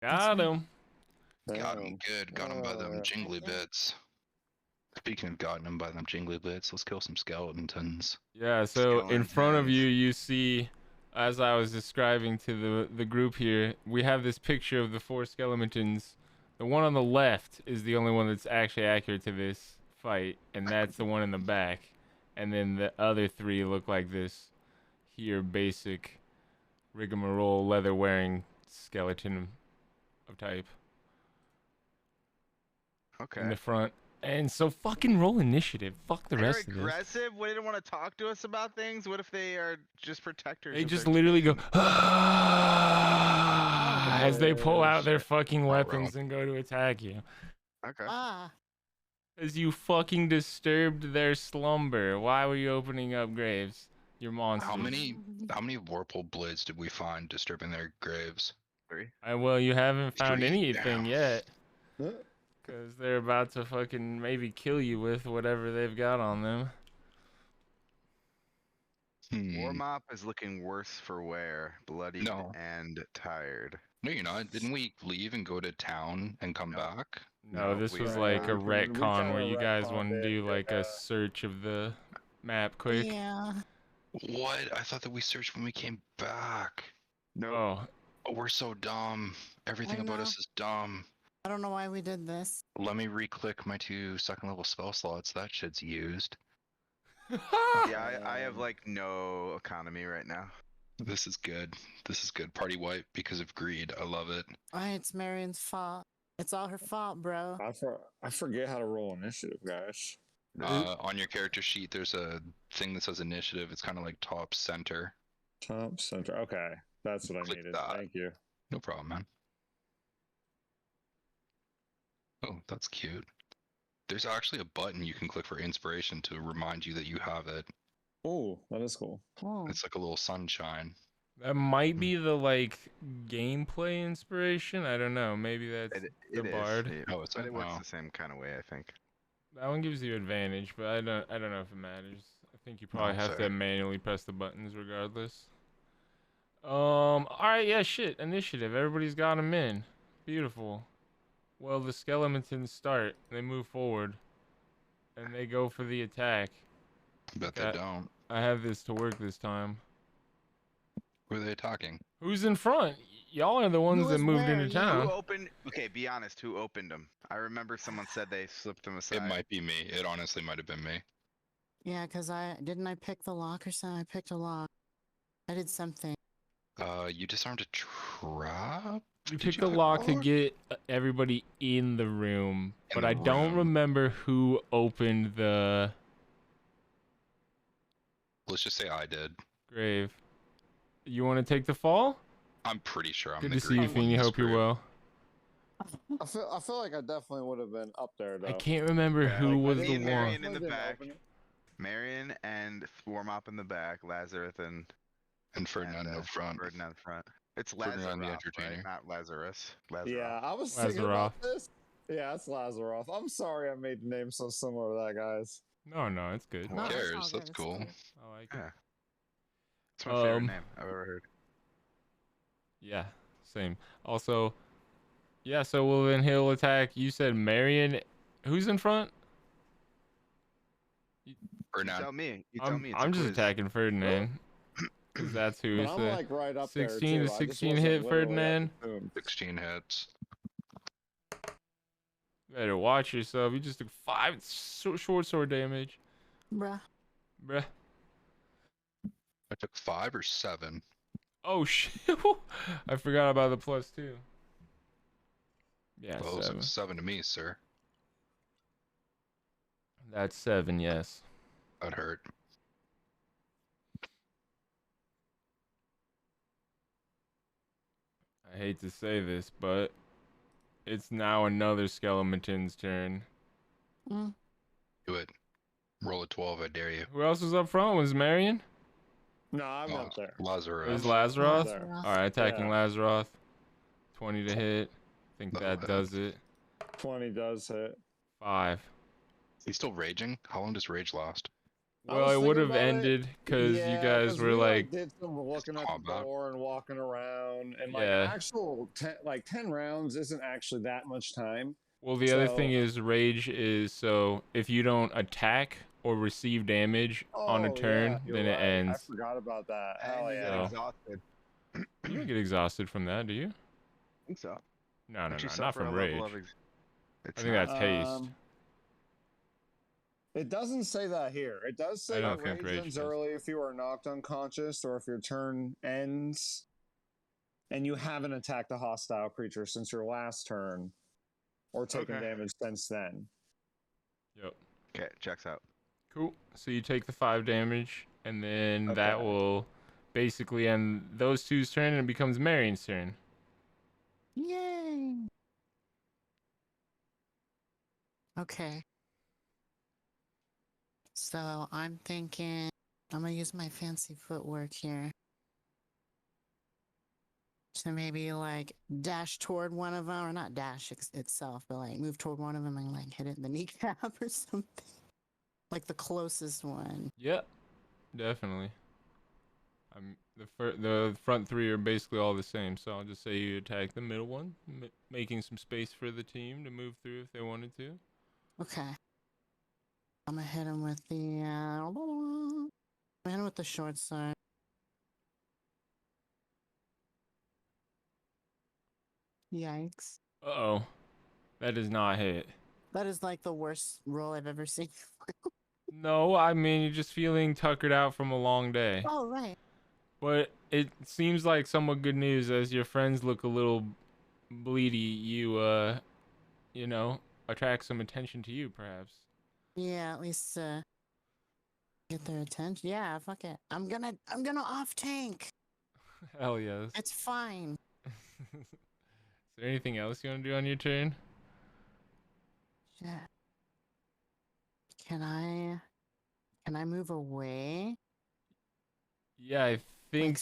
Got him. Got him good. Got him by them jingly Okay. bits. Speaking of gotten him by them jingly bits, let's kill some skeletons. Yeah, so in front of you, you see, as I was describing to the group here, we have this picture of the 4 skeletons. The one on the left is the only one that's actually accurate to this fight, and that's the one in the back. And then the other 3 look like this here basic rigmarole leather-wearing skeleton of type. Okay. In the front. And so fucking roll initiative. Fuck the rest of this. Aggressive? What, they don't want to talk to us about things? What if they are just protectors? They of just their literally go king? as they pull out their fucking Ruh-roh. weapons and go to attack you. Okay. Ah. Because you fucking disturbed their slumber. Why were you opening up graves? You're monsters. How many Whirlpool blades did we find disturbing their graves? 3. Well, you haven't found 3? anything Damn. yet. Because they're about to fucking maybe kill you with whatever they've got on them. Warmop is looking worse for wear, bloodied No. and tired. No, you're not. Didn't we leave and go to town and come back? No, No, this we was are like a not. retcon where kinda you guys retconned want to it, do like a yeah. search of the map quick. Yeah. What? I thought that we searched when we came back. No. Oh, Oh, we're so dumb. Everything I about know. us is dumb. I don't know why we did this. Let me re-click my 2 second level spell slots. That shit's used. Yeah, I have like no economy right now. This is good. This is good. Party wipe because of greed. I love it. Why, it's Marion's fault. It's all her fault, bro. I forget how to roll initiative, guys. On your character sheet, there's a thing that says initiative. It's kind of like top center. Top center. Okay, that's what I Click needed. that. Thank you. No problem, man. Oh, that's cute. There's actually a button you can click for inspiration to remind you that you have it. Oh, that is cool. Oh. It's like a little sunshine. that might be the like gameplay inspiration. I don't know. Maybe that's the bard. Oh, it's but it works wow. the same kind of way, I think. That one gives you advantage, but I don't know if it matters. I think you probably have fair. to manually press the buttons regardless. All right, yeah, shit. Initiative. Everybody's got them in. Beautiful. Well, the skeletons start. They move forward, and they go for the attack. Bet That- they don't. I have this to work this time. Who are they attacking? Who's in front? Y'all are the ones that was moved where? into You- town. Who opened? Okay, be honest. Who opened them? I remember someone said they slipped them aside. It might be me. It honestly might have been me. Yeah, because I pick the lock or something? I picked a lock. I did something. You disarmed a trap? You Did picked you the have lock to get everybody in the room, In but the I don't room. remember who opened the Let's just say I did. grave. You want to take the fall? I'm pretty sure I'm Good the to see you, green one in Finan. this Hope you're group. well. I feel like I definitely would have been up there though. I can't remember Yeah, who like, was I the me and one. Marion in the Definitely didn't back. open it. Marion and Warmop in the back, Lazaroth and And Ferdinand and, up front. Ferdinand front. It's Ferdinand the Lazaroth, entertainer. right? Not Lazarus. Lazaroth. Yeah, I was thinking about Lazaroth. this. Yeah, it's Lazaroth. I'm sorry I made the name so similar to that, guys. No, it's good. Who No, it's all cares? good, That's it's cool. good. I like it. Yeah. It's my favorite Um, name I've ever heard. Yeah, same. Also, yeah, so well then he'll attack. You said Marion. Who's in front? You Ferdinand. tell me. You tell me. It's a I'm just quiz. attacking Ferdinand. Because that's who But it's I'm like right up 16 there to too. I just 16 wasn't hit, literally at Ferdinand. the tomb. 16 hits. Better watch yourself. You just took 5 short sword damage. Bruh. Bruh. I took 5 or 7. Oh shit. I forgot about the +2. Yeah, Well, it was 7. 7 to me, sir. That's 7, yes. That hurt. I hate to say this, but it's now another skeleton's turn. Mm. Do it. Roll a 12, I dare you. Who else was up front? Was Marion? No, I'm Oh, up there. Lazarus. Is Lazaroth? There. Alright, attacking Yeah. Lazaroth. 20 to hit. I think No, that that- does it. 20 does hit. 5. He's still raging? How long does rage last? I Well, was it would thinking have about it. ended because you Yeah, guys because were we like, did some looking at the combat. door and walking around, and like yeah. actual 10 rounds isn't actually that much time. Well, the other thing So, is rage is so if you don't attack or receive damage on a oh yeah, turn, you're then it right. I ends. forgot about that. And Hell you get yeah. So exhausted. you don't get exhausted from that, do you? I think so. No, no, Don't you no, not suffer a from level rage. of I It's think not. that's haste. It doesn't say that here. It does I say don't that think rage rage ends does. early if you are knocked unconscious or if your turn ends and you haven't attacked a hostile creature since your last turn or taken Okay. damage since then. Yep. Okay, checks out. Cool. So you take the 5 damage, and then that Okay. will basically end those two's turn, and it becomes Marion's turn. Yay. Okay. So I'm thinking I'm gonna use my fancy footwork here to maybe like dash toward one of them, or not dash itself, but like move toward one of them and like hit it in the kneecap or something. Like the closest one. Yep. Definitely. The front 3 are basically all the same, so I'll just say you attack the middle one, making some space for the team to move through if they wanted to. Okay. I'm gonna hit him with the I'm gonna hit him with the short sword. Yikes. Uh-oh. That does not hit. That is like the worst roll I've ever seen. No, I mean, you're just feeling tuckered out from a long day. Oh, right. But it seems like somewhat good news as your friends look a little bleedy. You know, attract some attention to you, perhaps. Yeah, at least get their attention. Yeah, fuck it. I'm gonna off tank. Hell yes. It's fine. Is there anything else you want to do on your turn? Shit. Can I move away? Yeah, I think.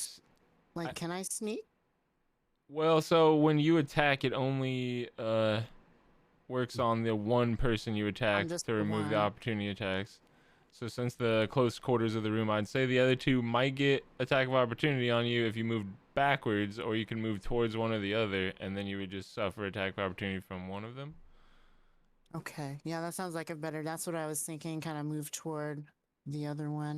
Like, can I sneak? Well, so when you attack, it only works on the one person you attack just to the remove the one. opportunity attacks. So since the close quarters of the room, I'd say the other 2 might get attack of opportunity on you if you move backwards, or you can move towards one or the other, and then you would just suffer attack of opportunity from one of them. Okay. Yeah, that sounds like a better. That's what I was thinking. Kind of move toward the other one.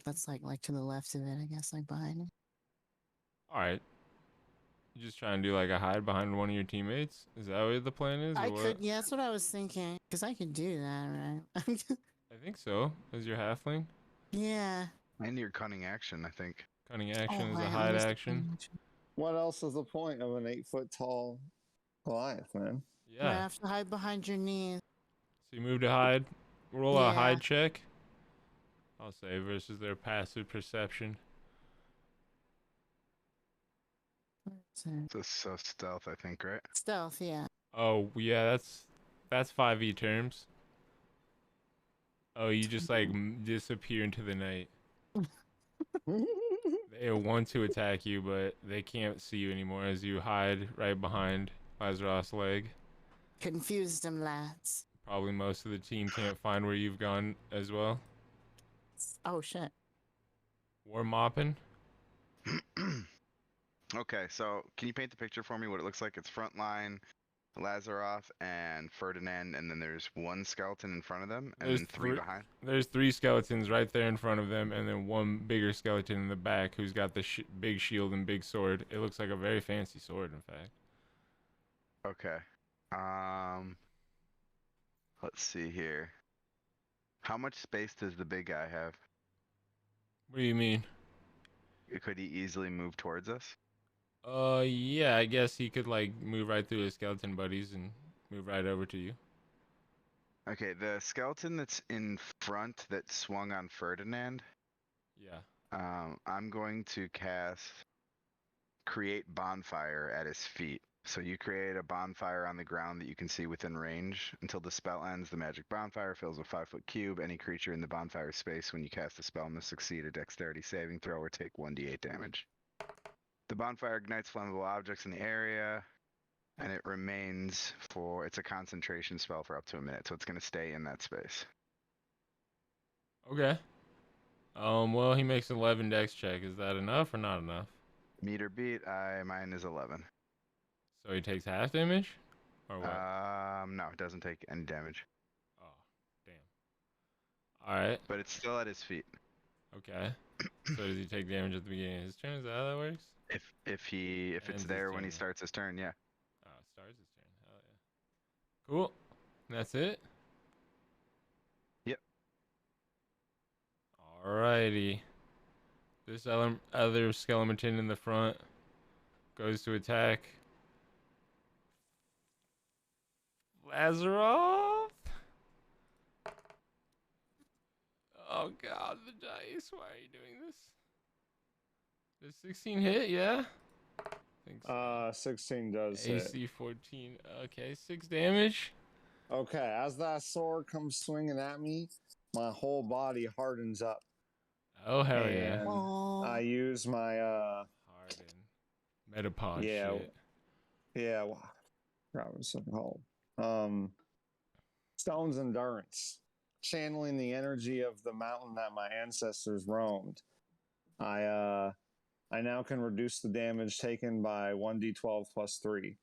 That's like to the left of it, I guess, like behind it. All right. You just try and do like a hide behind one of your teammates? Is that what the plan is? I Or what? could. Yeah, that's what I was thinking. Because I could do that, right? I think so. As your halfling, Yeah. And your cunning action, I think. cunning action is I a hide missed the action. action. What else is the point of an 8-foot tall Goliath, man? I Yeah. have to hide behind your knees. So you move to hide. Roll a Yeah. hide check. I'll say versus their passive perception. So stealth, I think, right? Stealth, yeah. Oh yeah, that's 5e terms. Oh, you just like disappear into the night. They want to attack you, but they can't see you anymore as you hide right behind Lazaroth's leg. Confused them, lads. Probably most of the team can't find where you've gone as well. Oh, shit. Warmopping. Okay, so can you paint the picture for me what it looks like? It's front line, Lazaroth, and Ferdinand, and then there's one skeleton in front of them, and There's then 3 behind. There's 3 skeletons right there in front of them, and then one bigger skeleton in the back who's got the big shield and big sword. It looks like a very fancy sword, in fact. Okay. Let's see here. How much space does the big guy have? What do you mean? Could he easily move towards us? Yeah, I guess he could like move right through his skeleton buddies and move right over to you. Okay, the skeleton that's in front that swung on Ferdinand, Yeah. I'm going to cast Create Bonfire at his feet. So you create a bonfire on the ground that you can see within range. Until the spell ends, the magic bonfire fills a 5-foot cube. Any creature in the bonfire space when you cast a spell must succeed a dexterity saving throw or take 1d8 damage. The bonfire ignites flammable objects in the area, and it remains it's a concentration spell for up to a minute, so it's going to stay in that space. Okay. Well, he makes an 11 dex check. Is that enough or not enough? Meter beat. Mine is 11. So he takes half damage? Or what? No, it doesn't take any damage, Oh, damn. Alright. but it's still at his feet. Okay. So does he take damage at the beginning of his turn? Is that how that works? If Ends it's his there when turn, he yeah. starts his turn, yeah. Oh, it starts his turn. Hell yeah. Cool. That's it? Yep. Alrighty. This other skeleton in the front goes to attack Lazaroth. Oh god, the dice. Why are you doing this? Does 16 hit? Yeah? I think so. 16 does hit. AC 14. Okay, 6 damage. Okay, as that sword comes swinging at me, my whole body hardens up. Oh, hell yeah. And Oh. I use my Harden. Metapod Yeah. shit. yeah, I forgot what it's called. Stone's Endurance. Channeling the energy of the mountain that my ancestors roamed. I now can reduce the damage taken by 1d12 plus 3.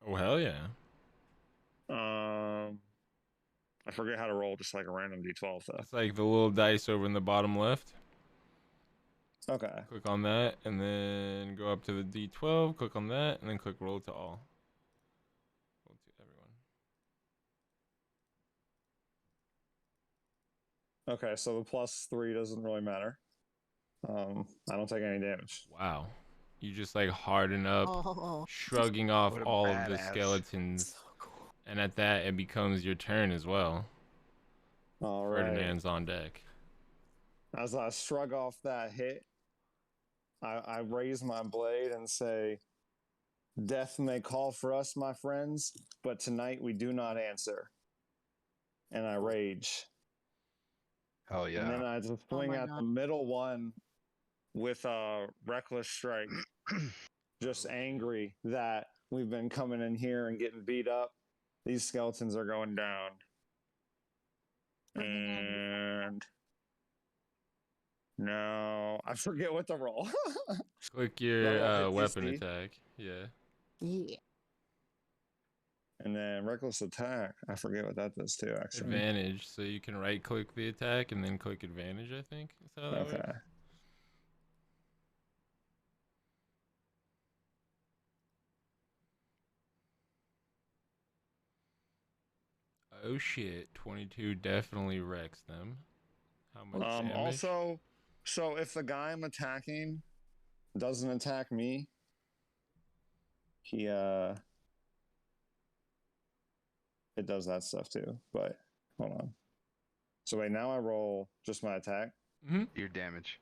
Oh, hell yeah. I forget how to roll, just like a random d12 though. It's like the little dice over in the bottom left. Okay. Click on that, and then go up to the D12, click on that, and then click roll to all. Roll to everyone. Okay, so the plus 3 doesn't really matter. I don't take any damage. Wow. You just like harden up, Oh. shrugging off What a all of the badass. skeletons. So cool. And at that, it becomes your turn as well. All right. Ferdinand's on deck. As I shrug off that hit, I raise my blade and say, "Death may call for us, my friends, but tonight we do not answer." And I rage. Hell yeah. And then I just swing my at God. the middle one with a reckless strike. Just angry that we've been coming in here and getting beat up. These skeletons are going down. And no, I forget what to roll. Click That your will hit weapon DC. attack. Yeah. Yeah. And then reckless attack. I forget what that does too, actually. Advantage. So you can right click the attack and then click advantage, I think. That's how that Okay. works. Oh shit. 22 definitely wrecks them. How much damage? Also, so if the guy I'm attacking doesn't attack me, he it does that stuff too. But hold on. So wait, now I roll just my attack, Mm-hmm. Your damage.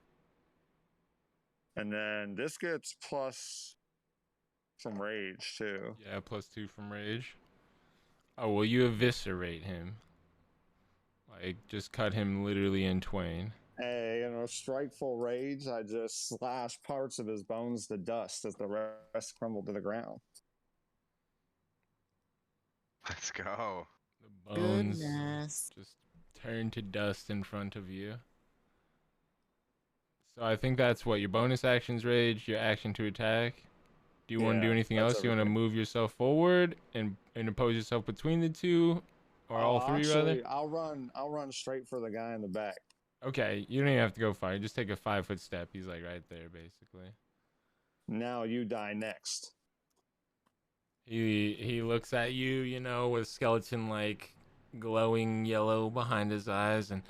and then this gets plus some rage too. Yeah, +2 from rage. Oh, well, you eviscerate him. Like, just cut him literally in twain. Hey, in a strikeful rage, I just slash parts of his bones to dust as the rest crumble to the ground. Let's go. The bones Goodness. just turn to dust in front of you. So I think that's what your bonus action's rage, your action to attack. Do you want to do Yeah, anything that's else? You want to everything. move yourself forward and interpose yourself between the two, or all three rather? I'll run straight for the guy in the back. Okay, you don't even have to go far. You just take a 5-foot step. He's like right there, basically. Now you die next. He looks at you, you know, with skeleton like glowing yellow behind his eyes, and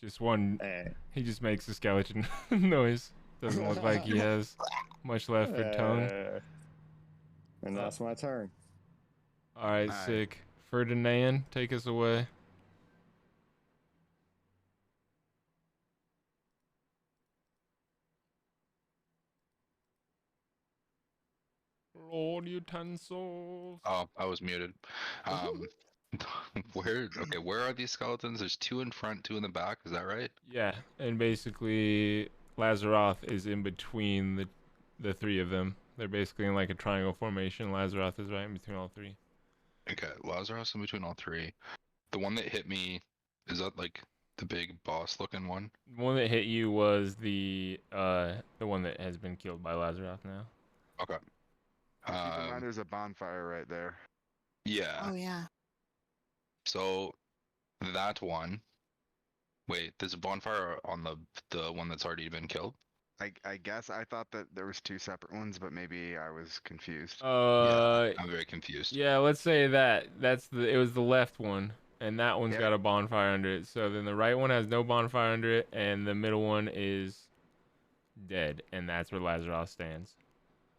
just one. Hey. He just makes a skeleton noise. Doesn't look like he has much left for tongue. And that's my turn. All right, Nice. sick. Ferdinand, take us away. Roll utensils. Oh, I was muted. Where are these skeletons? There's 2 in front, 2 in the back. Is that right? Yeah, and basically Lazaroth is in between the three of them. They're basically in like a triangle formation. Lazaroth is right in between all three. Okay, Lazarus in between all 3. the one that hit me, is that like the big boss looking one? The one that hit you was the one that has been killed by Lazaroth now. Okay. Keep in mind there's a bonfire right there. Yeah. Oh yeah. So that one. Wait, there's a bonfire on the one that's already been killed? I guess I thought that there was 2 separate ones, but maybe I was confused. Yeah, I'm very confused. Yeah, let's say that. It was the left one, and that one's Yep. got a bonfire under it. So then the right one has no bonfire under it, and the middle one is dead, and that's where Lazaroth stands.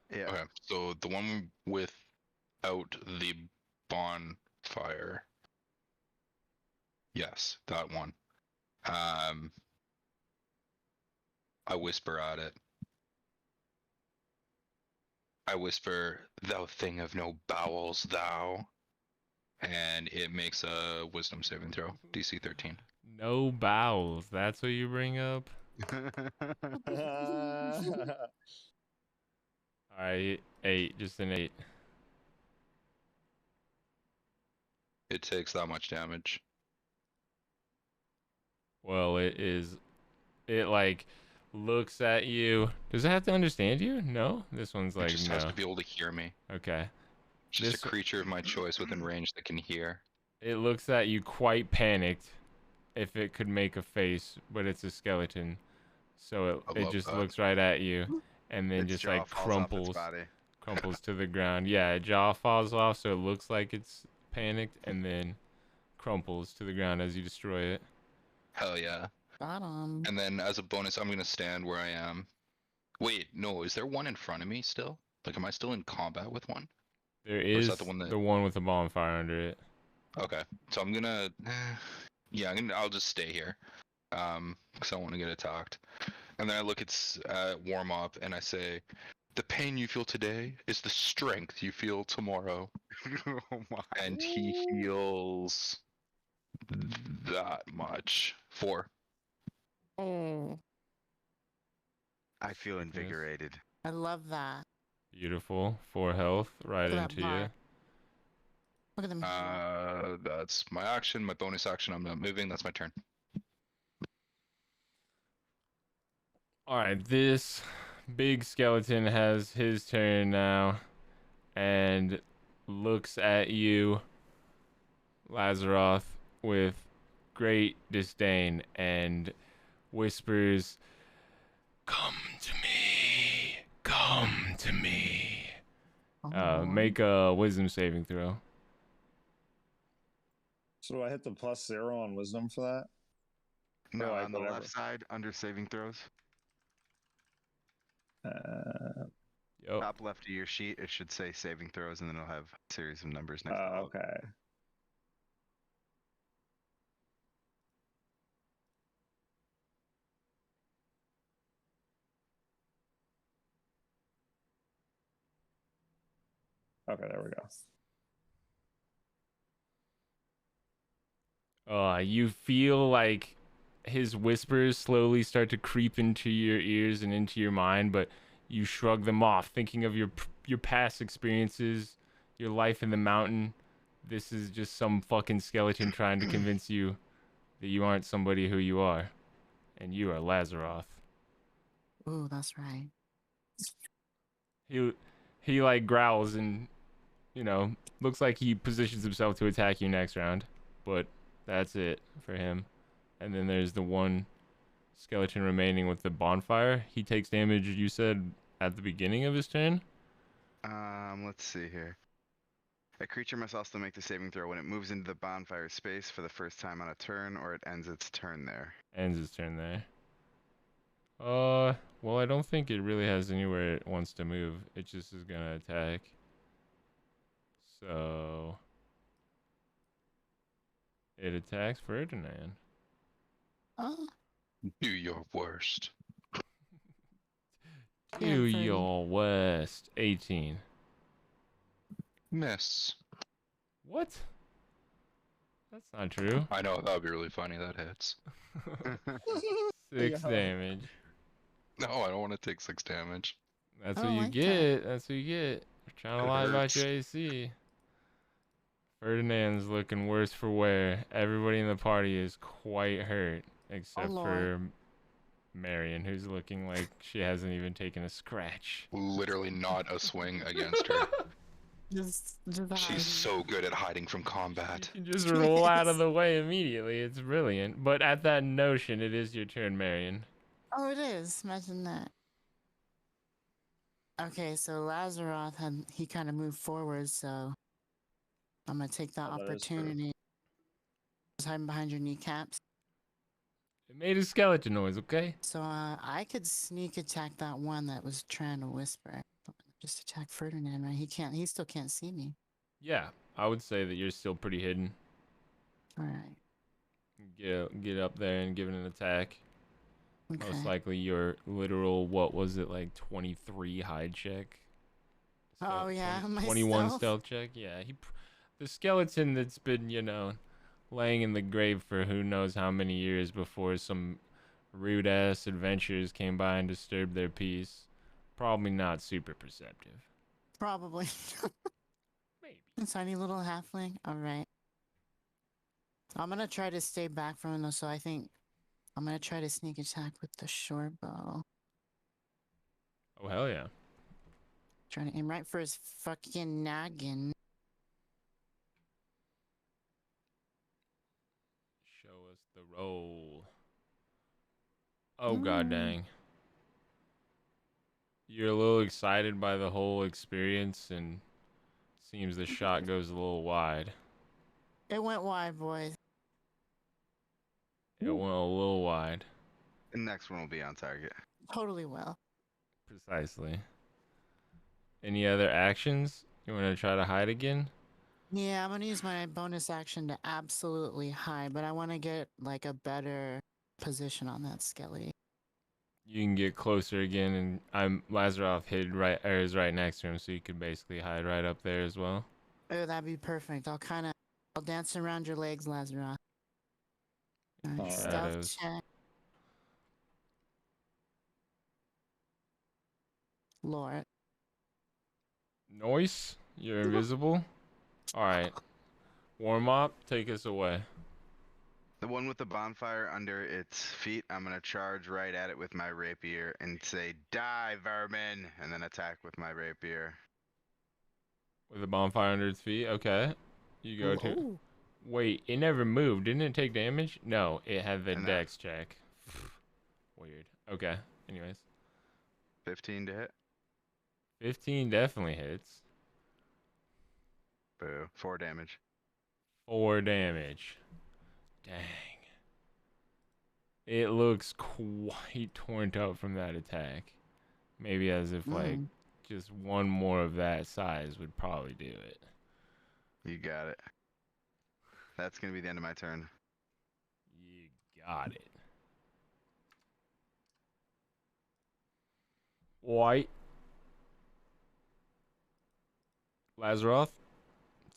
Yeah. Okay, so the one without the bonfire. Yes, that one. I whisper at it. I whisper, "Thou thing of no bowels, thou." And it makes a wisdom saving throw, DC 13. No bowels. That's what you bring up. All right, 8, just an 8. It takes that much damage. Well, it like looks at you. Does it have to understand you? No. This one's It like just no. has to be able to hear me. Okay. Just This- a creature of my choice within range that can hear. It looks at you quite panicked. If it could make a face, but it's a skeleton, so I it love just that. looks right at you, and then Its just jaw like falls off its crumples body. to the ground. Yeah, jaw falls off, so it looks like it's panicked, and then crumples to the ground as you destroy it. Hell yeah. Got him. And then as a bonus, I'm gonna stand where I am. Wait, no, is there one in front of me still? Like, am I still in combat with one? There is is that the one that- the one with the bonfire under it. Okay, so I'm gonna, yeah, I'll just stay here, because I don't want to get attacked. And then I look at Warmop and I say, "The pain you feel today is the strength you feel tomorrow." Oh my. And he heals that much. 4. Oh, I feel invigorated. I love that. Beautiful. 4 health right Look at that into you. bar. Look at them. That's my action. My bonus action. I'm not moving. That's my turn. All right, this big skeleton has his turn now, and looks at you, Lazaroth, with great disdain and whispers, "Come to me, come to me." Oh, Make a wisdom saving throw. So do I hit the +0 on wisdom for that? No, like on the whatever. left side, under saving throws, Yup. top left of your sheet, it should say saving throws, and then it'll have a series of numbers next to it. Okay. Okay, there we go. You feel like his whispers slowly start to creep into your ears and into your mind, but you shrug them off, thinking of your past experiences, your life in the mountain. This is just some fucking skeleton trying to convince you that you aren't somebody who you are, and you are Lazaroth. ooh, that's right. He like growls and, you know, looks like he positions himself to attack you next round, but that's it for him. And then there's the one skeleton remaining with the bonfire. He takes damage, you said, at the beginning of his turn? Let's see here. A creature must also make the saving throw when it moves into the bonfire space for the first time on a turn, or it ends its turn there. Ends his turn there. Well, I don't think it really has anywhere it wants to move. It just is gonna attack. So it attacks Ferdinand. Oh, Do your worst. To Yeah, Ferdy. your west. 18. Miss. What? That's not true. I know, that would be really funny. That hits. 6 Yeah. damage. No, I don't want to take 6 damage. That's I what don't you like that. get. That's what you get. You're trying to It lie about hurts. your AC. Ferdinand's looking worse for wear. Everybody in the party is quite hurt, except Lord. for Marion, who's looking like she hasn't even taken a scratch. Literally not a swing against her. Just She's hiding. so good at hiding from combat. You can just roll out of the way immediately. It's brilliant. But at that notion, it is your turn, Marion. Oh, it is. Imagine that. Okay, so Lazaroth he kind of moved forward, so I'm gonna take that Oh, that is true. opportunity. Just hiding behind your kneecaps. It made a skeleton noise, okay? So I could sneak attack that one that was trying to whisper. Just attack Ferdinand, right? He still can't see me. Yeah, I would say that you're still pretty hidden. All right. Get up there and give it an attack. Okay. Most likely your literal, what was it, like 23 hide check? Oh, yeah, 21 myself. stealth check? Yeah, the skeleton that's been, you know, laying in the grave for who knows how many years before some rude-ass adventurers came by and disturbed their peace. Probably not super perceptive. Probably. Maybe. Tiny little halfling. All right. I'm gonna try to stay back from him, though, so I think I'm gonna try to sneak attack with the short bow. Oh, hell yeah. Trying to aim right for his fucking noggin. Show us the roll. Oh, god dang. You're a little excited by the whole experience, and seems the shot goes a little wide. It went wide, boys. It went a little wide. The next one will be on target. Totally well. Precisely. Any other actions? You want to try to hide again? Yeah, I'm gonna use my bonus action to absolutely hide, but I want to get like a better position on that skelly. You can get closer again, and Lazaroth is right next to him, so you could basically hide right up there as well. Oh, that'd be perfect. I'll dance around your legs, Lazaroth. All right, stealth Shadows. check. Lord. Noise, you're invisible. All right, Warmop, take us away. The one with the bonfire under its feet, I'm going to charge right at it with my rapier and say, "Die, vermin!" and then attack with my rapier. With a bonfire under its feet, okay. You go to. Ooh. Wait, it never moved. Didn't it take damage? No, it had the No. dex check. Weird. Okay. Anyways, 15 to hit. 15 definitely hits. Boo. 4 damage. 4 damage. Dang. It looks quite torn up from that attack. Maybe as if like just one more of that size would probably do it. You got it. That's going to be the end of my turn. You got it. White. Lazaroth.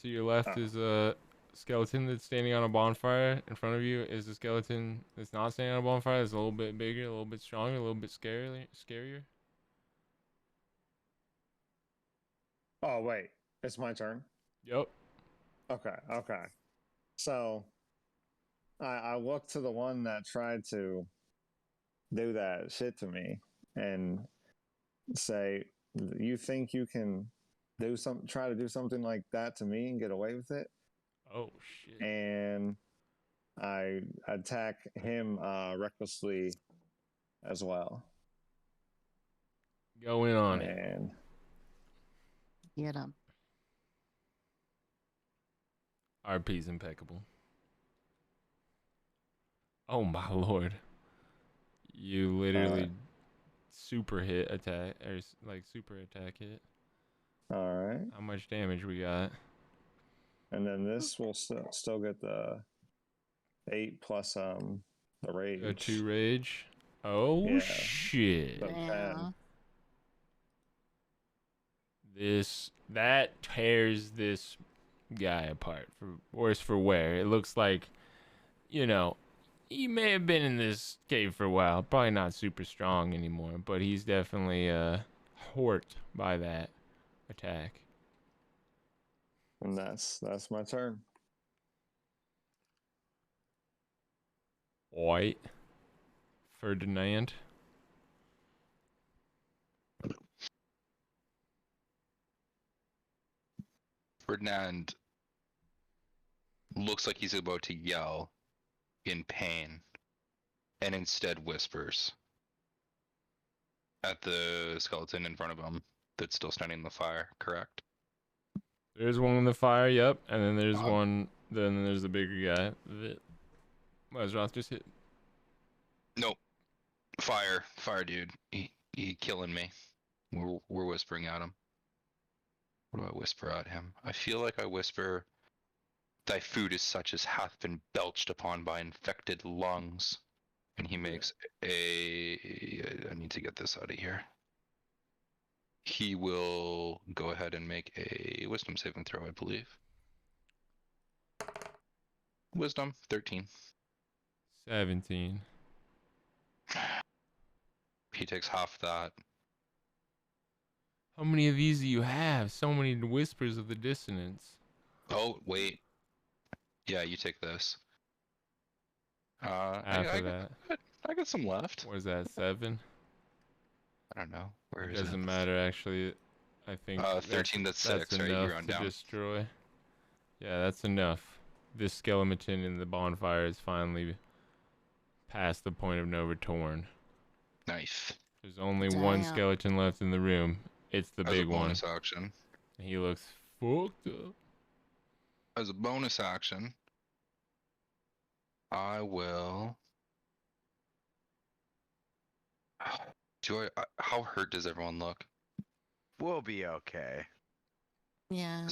To your left is a skeleton that's standing on a bonfire. In front of you is a skeleton that's not standing on a bonfire. It's a little bit bigger, a little bit stronger, a little bit scarier. Oh, wait. It's my turn? Yep. Okay. So, I look to the one that tried to do that shit to me and say, "You think you can try to do something like that to me and get away with it?" Oh shit. And I attack him recklessly as well. Go in on it. And Get him. RP's impeccable. Oh my lord. You literally super hit attack, or like super attack hit. all right. How much damage we got? And then this will still get the 8 plus the rage. A 2 rage. Oh Yeah. shit. So Yeah. That tears this guy apart for worse for wear. It looks like, you know, he may have been in this cave for a while, probably not super strong anymore, but he's definitely hurt by that attack. And that's my turn. White. Ferdinand. Ferdinand looks like he's about to yell in pain and instead whispers at the skeleton in front of him that's still standing in the fire, correct? There's one in the fire, yep. And then there's one, then there's the bigger guy that Lazaroth just hit. Nope. Fire, dude. He killing me. We're whispering at him. What do I whisper at him? I feel like I whisper, "Thy food is such as hath been belched upon by infected lungs." And he makes I need to get this out of here. He will go ahead and make a wisdom saving throw, I believe. Wisdom, 13. 17. He takes half that. How many of these do you have? So many whispers of the dissonance. Oh, wait. Yeah, you take this. Half of that. I got some left. What is that, 7? I don't know. Where It is it? doesn't matter, actually. I think 13, that's 6, that's right? enough You're on to down. destroy. Yeah, that's enough. This skeleton in the bonfire is finally past the point of no return. Nice. There's only one Damn. skeleton left in the room. It's the As big a one. bonus action. He looks fucked up. As a bonus action, I will. How hurt does everyone look? We'll be okay. Yeah.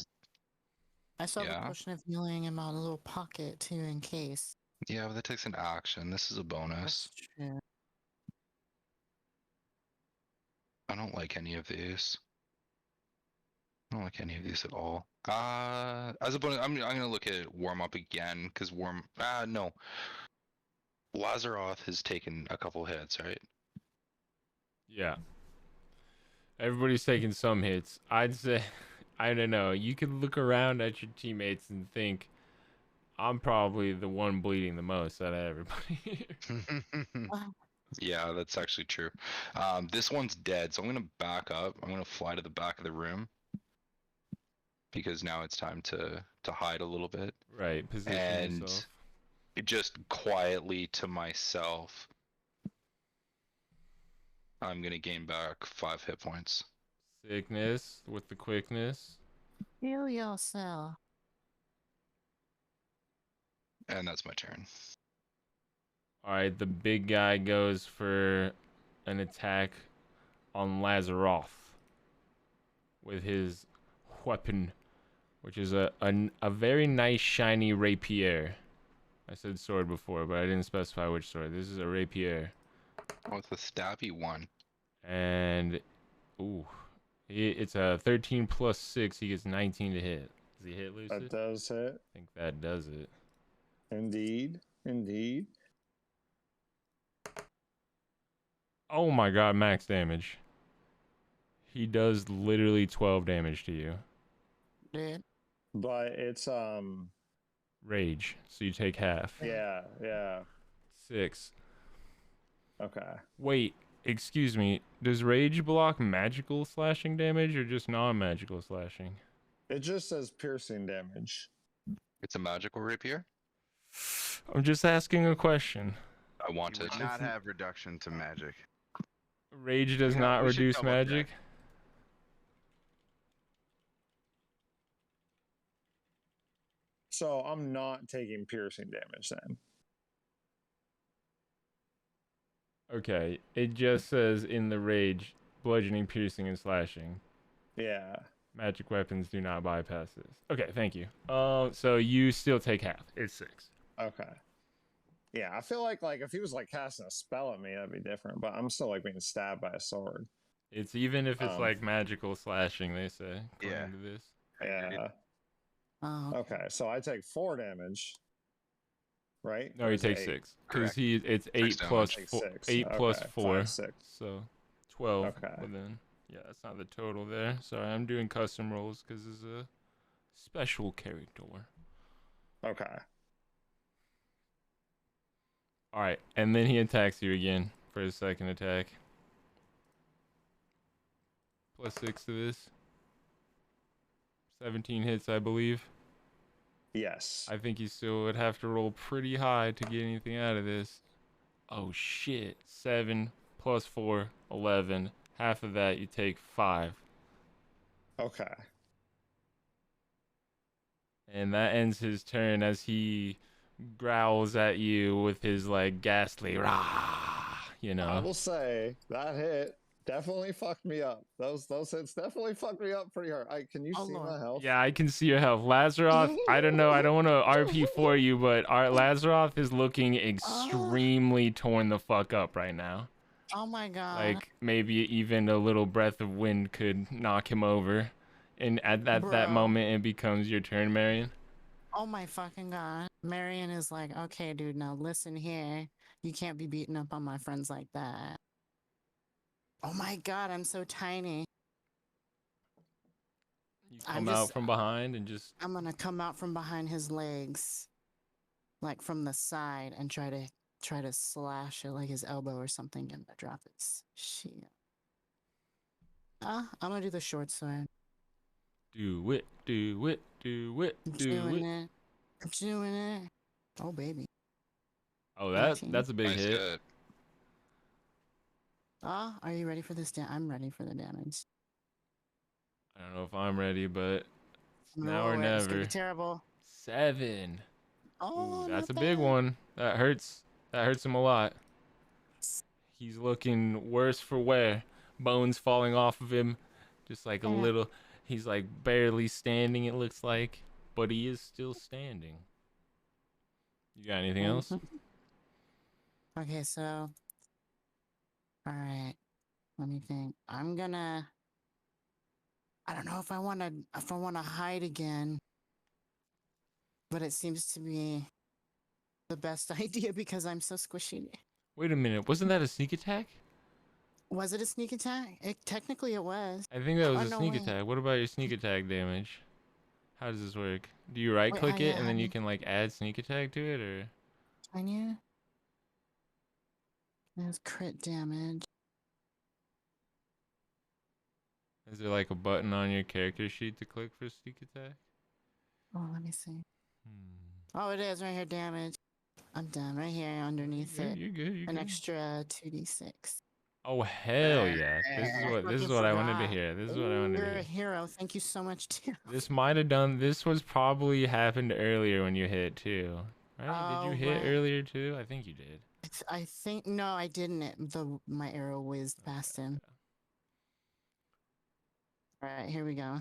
I saw Yeah. the potion of healing in my little pocket too, in case. Yeah, but that takes an action. This is a bonus. That's true. I don't like any of these. I don't like any of these at all. As a bonus, I'm gonna look at Warmop again because no. Lazaroth has taken a couple hits, right? Yeah. Everybody's taking some hits. I'd say, I don't know. You could look around at your teammates and think, I'm probably the one bleeding the most out of everybody here. Yeah, that's actually true. This one's dead, so I'm gonna back up. I'm gonna fly to the back of the room because now it's time to hide a little bit. Right, position And yourself. just quietly to myself, I'm gonna gain back 5 hit points. Sickness with the quickness. Heal yourself. And that's my turn. Alright, the big guy goes for an attack on Lazaroth with his weapon, which is a very nice shiny rapier. I said sword before, but I didn't specify which sword. This is a rapier. Oh, it's a stabby one. And, ooh, it's a 13 plus 6. He gets 19 to hit. Does he hit, Lucid? That does hit. I think that does it. Indeed. Indeed. Oh my god, max damage. He does literally 12 damage to you. Dude. But it's Rage, so you take half. yeah. 6. Okay. Wait, excuse me. Does rage block magical slashing damage or just non-magical slashing? It just says piercing damage. It's a magical rapier. I'm just asking a question. I want You it. would not have reduction to magic. Rage does Yeah, not we should reduce double magic. check. So I'm not taking piercing damage then. Okay, it just says in the rage, bludgeoning, piercing, and slashing. Yeah. Magic weapons do not bypass this. Okay, thank you. So you still take half. It's 6. Okay. Yeah, I feel like if he was like casting a spell at me, that'd be different. But I'm still like being stabbed by a sword. It's even if it's Um, like magical slashing, they say, according Yeah. to this. Yeah. Oh, Okay, so I take 4 damage. Right? No, Or he is it takes 8? 6. Because Correct. it's 8 damage. plus Take 4. 6. 8 plus Okay, 4. 5, 6. So 12. Okay. But then, yeah, that's not the total there. Sorry, I'm doing custom rolls because it's a Special character. Okay. All right, and then he attacks you again for his second attack. +6 to this. 17 hits, I believe. Yes. I think you still would have to roll pretty high to get anything out of this. Oh shit. 7 + 4, 11. Half of that you take 5. Okay. And that ends his turn as he growls at you with his like ghastly rah, you I know. will say that hit definitely fucked me up. Those hits definitely fucked me up pretty hard. Can you Oh, see Lord. my health? Yeah, I can see your health. Lazaroth, I don't know, I don't want to RP for you, but our Lazaroth is looking extremely torn the fuck up right now. Oh my god. Like maybe even a little breath of wind could knock him over. And at that Bro. moment it becomes your turn, Marion. Oh my fucking god. Marion is like, okay, dude, now listen here. You can't be beating up on my friends like that. Oh my god, I'm so tiny. You I'm come out just- from behind and just I'm gonna come out from behind his legs, like from the side, and try to slash it like his elbow or something and drop his shield. I'm gonna do the short sword. do it, do it, do it, I'm do doing it. it. I'm doing it. Oh baby. Oh, 18. that's a big Nice hit. hit. Are you ready for this? I'm ready for the damage. I don't know if I'm ready, but it's now Roll or it. It's gonna never. be terrible. 7. Oh, Ooh, that's a not big bad. one. That hurts. That hurts him a lot. He's looking worse for wear. Bones falling off of him. Just like a Yeah. little. He's like barely standing, it looks like. But he is still standing. You got anything else? Mhm. Okay, so. Alright. Let me think. I don't know if I wanna hide again. But it seems to be the best idea because I'm so squishy. Wait a minute. Wasn't that a sneak attack? Was it a sneak attack? Technically it was. I think that was Oh, a no, sneak wait. attack. What about your sneak attack damage? How does this work? Do you right click Wait, it and then you how can like add sneak attack to it, or can you? There's crit damage. is there like a button on your character sheet to click for sneak attack? Oh, let me see. Hmm. Oh, it is right here, damage. I'm done right here underneath You're it. good. You're An good. extra 2d6. Oh hell yeah! This is what I wanted to hear. This is what I wanted to You're a hear. hero. Thank you so much, too. This might have done. This was probably happened earlier when you hit too, right? Did you Oh, hit right. earlier too? I think you did. I think no, I didn't. My arrow whizzed past him. All right, here we go.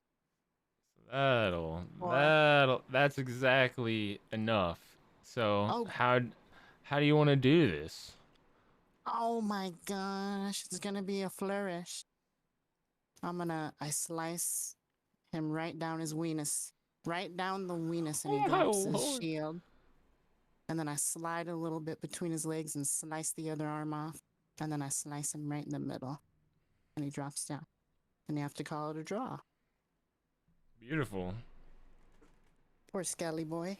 That's exactly enough. So Oh. how do you want to do this? Oh my gosh, it's gonna be a flourish. I slice him right down his weenus. Right down the weenus, and he Oh my drops his lord. shield. And then I slide a little bit between his legs and slice the other arm off. And then I slice him right in the middle. And he drops down. And you have to call it a draw. Beautiful. Poor Skelly boy.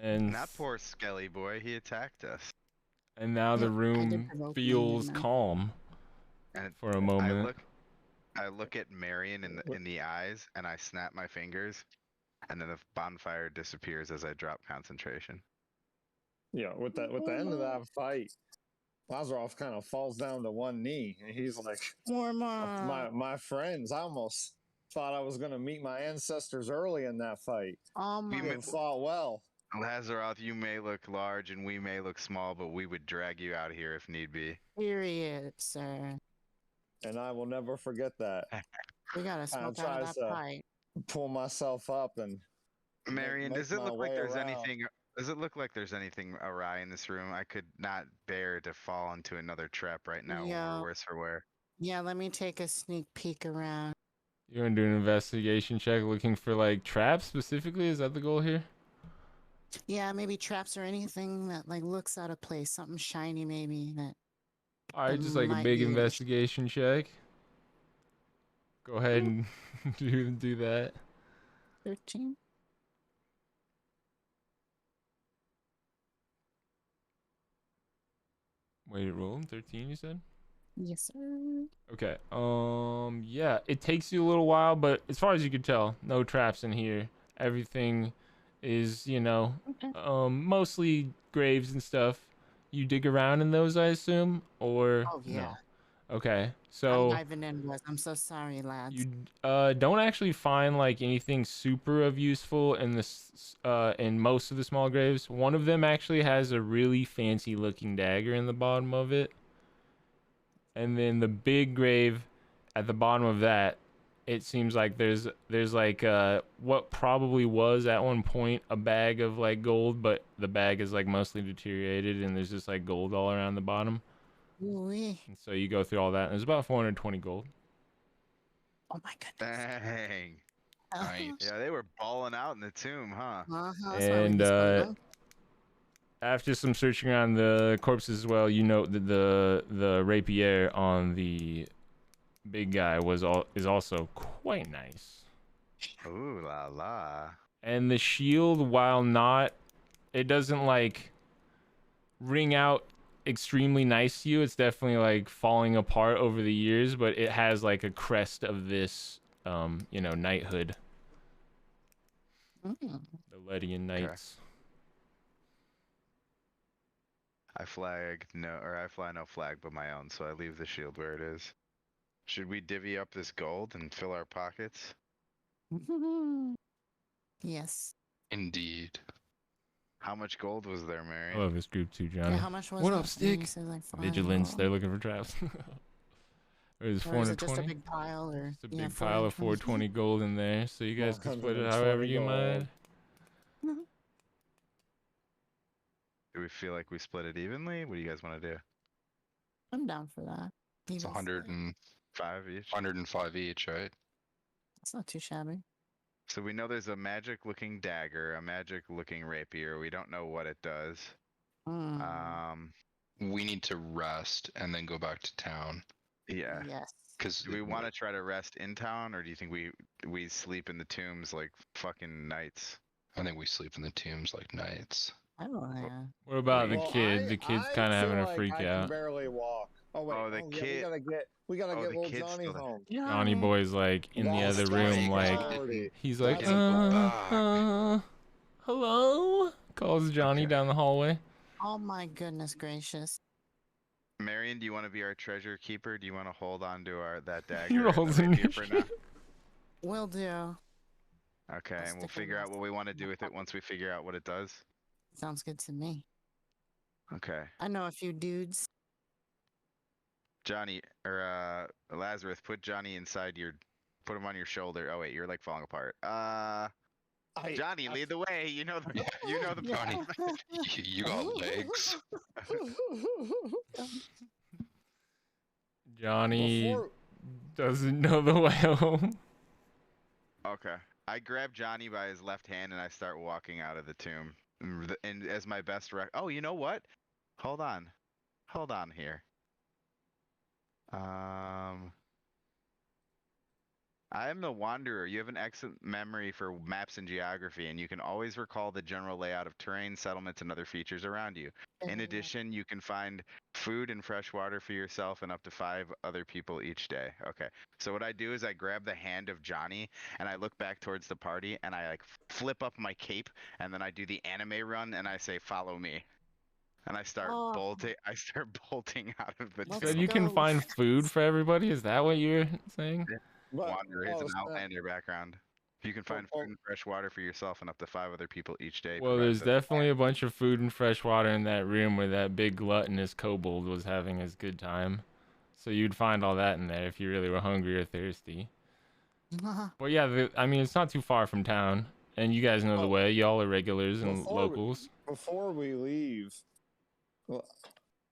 And Not poor Skelly boy. He attacked us. and now the I did room provoke him, feels didn't I? calm And for a I moment. look at Marion in the eyes, and I snap my fingers, and then the bonfire disappears as I drop concentration. Yeah, with the end of that fight, Lazaroth kind of falls down to one knee, and he's like, Warmop. my friends, I almost thought I was going to meet my ancestors early in that fight. Oh We my. may- You fought well. Lazaroth, you may look large and we may look small, but we would drag you out here if need be. Period, sir. And I will never forget that. We gotta smoke out of tries that to- pipe. Pull myself up and Marion, make does it my look like way there's around. anything? Does it look like there's anything awry in this room? I could not bear to fall into another trap right now. Yeah. Or worse for wear. Yeah, let me take a sneak peek around. You want to do an investigation check looking for like traps specifically? Is that the goal here? Yeah, maybe traps or anything that like looks out of place. Something shiny maybe that. All right, That just like a might big be an issue. investigation check. Go ahead and do that. 13. Wait, it rolled 13. You said. Yes, sir. Okay. Yeah, it takes you a little while, but as far as you can tell, no traps in here. Everything is, Okay. mostly graves and stuff. You dig around in those, I assume, or Oh yeah. no? Okay. I'm So diving in, boys. I'm so sorry, lads. you don't actually find like anything super of useful in this in most of the small graves. One of them actually has a really fancy looking dagger in the bottom of it. And then the big grave at the bottom of that, it seems like there's like what probably was at one point a bag of like gold, but the bag is like mostly deteriorated and there's just like gold all around the bottom. Ooh-wee. And so you go through all that and there's about 420 gold. Oh my goodness. Dang. Nice. Yeah, they were balling out in the tomb, huh? That's why we And be so after some searching around the corpses as well, you note that the rapier on the big guy is also quite nice. Ooh la la. And the shield, while not, it doesn't like ring out extremely nice to you. It's definitely like falling apart over the years, but it has like a crest of this, knighthood. Mm. The Ledian Knights. I fly no flag but my own, so I leave the shield where it is. Should we divvy up this gold and fill our pockets? Yes. Indeed. How much gold was there, Mary? I love this group too, Johnny. Yeah, how much was What it? up, Stick? You said, like, 5 Vigilance. gold? They're looking for traps. There's Or is it 420. just a big pile, or It's a big pile of 420 gold in there, so you guys can split it 120 however you gold. mind. Do we feel like we split it evenly? What do you guys want to do? I'm down for that. It's Even still. 5 each? 105 each, right? That's not too shabby. So we know there's a magic looking dagger, a magic looking rapier. We don't know what it does. Mm, We need to rest and then go back to town. Yeah. yes. Because Do we want to try to rest in town, or do you think we sleep in the tombs like fucking knights? I think we sleep in the tombs like knights. I don't know. What about the Well, kid? The kid's I kind of feel having a like freak I out. can barely walk. Oh wait, Oh, the yeah, kid- we gotta oh, get the little kid's Johnny still there. home. Johnny Boy's like in the That's other room, like priority. he's like, That's hello, calls Johnny Okay. down the hallway. Oh my goodness gracious. Marion, do you want to be our treasure keeper? Do you want to hold on to that dagger? He and the rolls rapier for initiative. now? Will do. Okay, I'll and we'll stick with figure out my what we want to stuff. do with it once we figure out what it does. Sounds good to me. Okay. I know a few dudes. Johnny, or Lazarus, put Johnny put him on your shoulder. Oh wait, you're like falling apart. Johnny, lead the way. You know the Johnny. plan. You got legs. Johnny Before- doesn't know the way home. Okay. I grab Johnny by his left hand and I start walking out of the tomb. And as my best oh, you know what? Hold on. Hold on here. I am the Wanderer. You have an excellent memory for maps and geography, and you can always recall the general layout of terrain, settlements, and other features around you. In addition, you can find food and fresh water for yourself and up to 5 other people each day. Okay. So what I do is I grab the hand of Johnny and I look back towards the party and I like flip up my cape and then I do the anime run and I say, "Follow me." And I start Oh. bolting. I start bolting out of the Let's So tomb. you can go. find food for everybody. Is that what you're saying? But- Wanderer is oh, an snap. Outlander background. You can find oh. food and fresh water for yourself and up to 5 other people each day. Well, provided there's that- definitely a bunch of food and fresh water in that room where that big gluttonous kobold was having his good time. So you'd find all that in there if you really were hungry or thirsty. But yeah, I mean, it's not too far from town. And you guys know the Oh. way. Y'all are regulars and Before we- locals. Before we leave, well,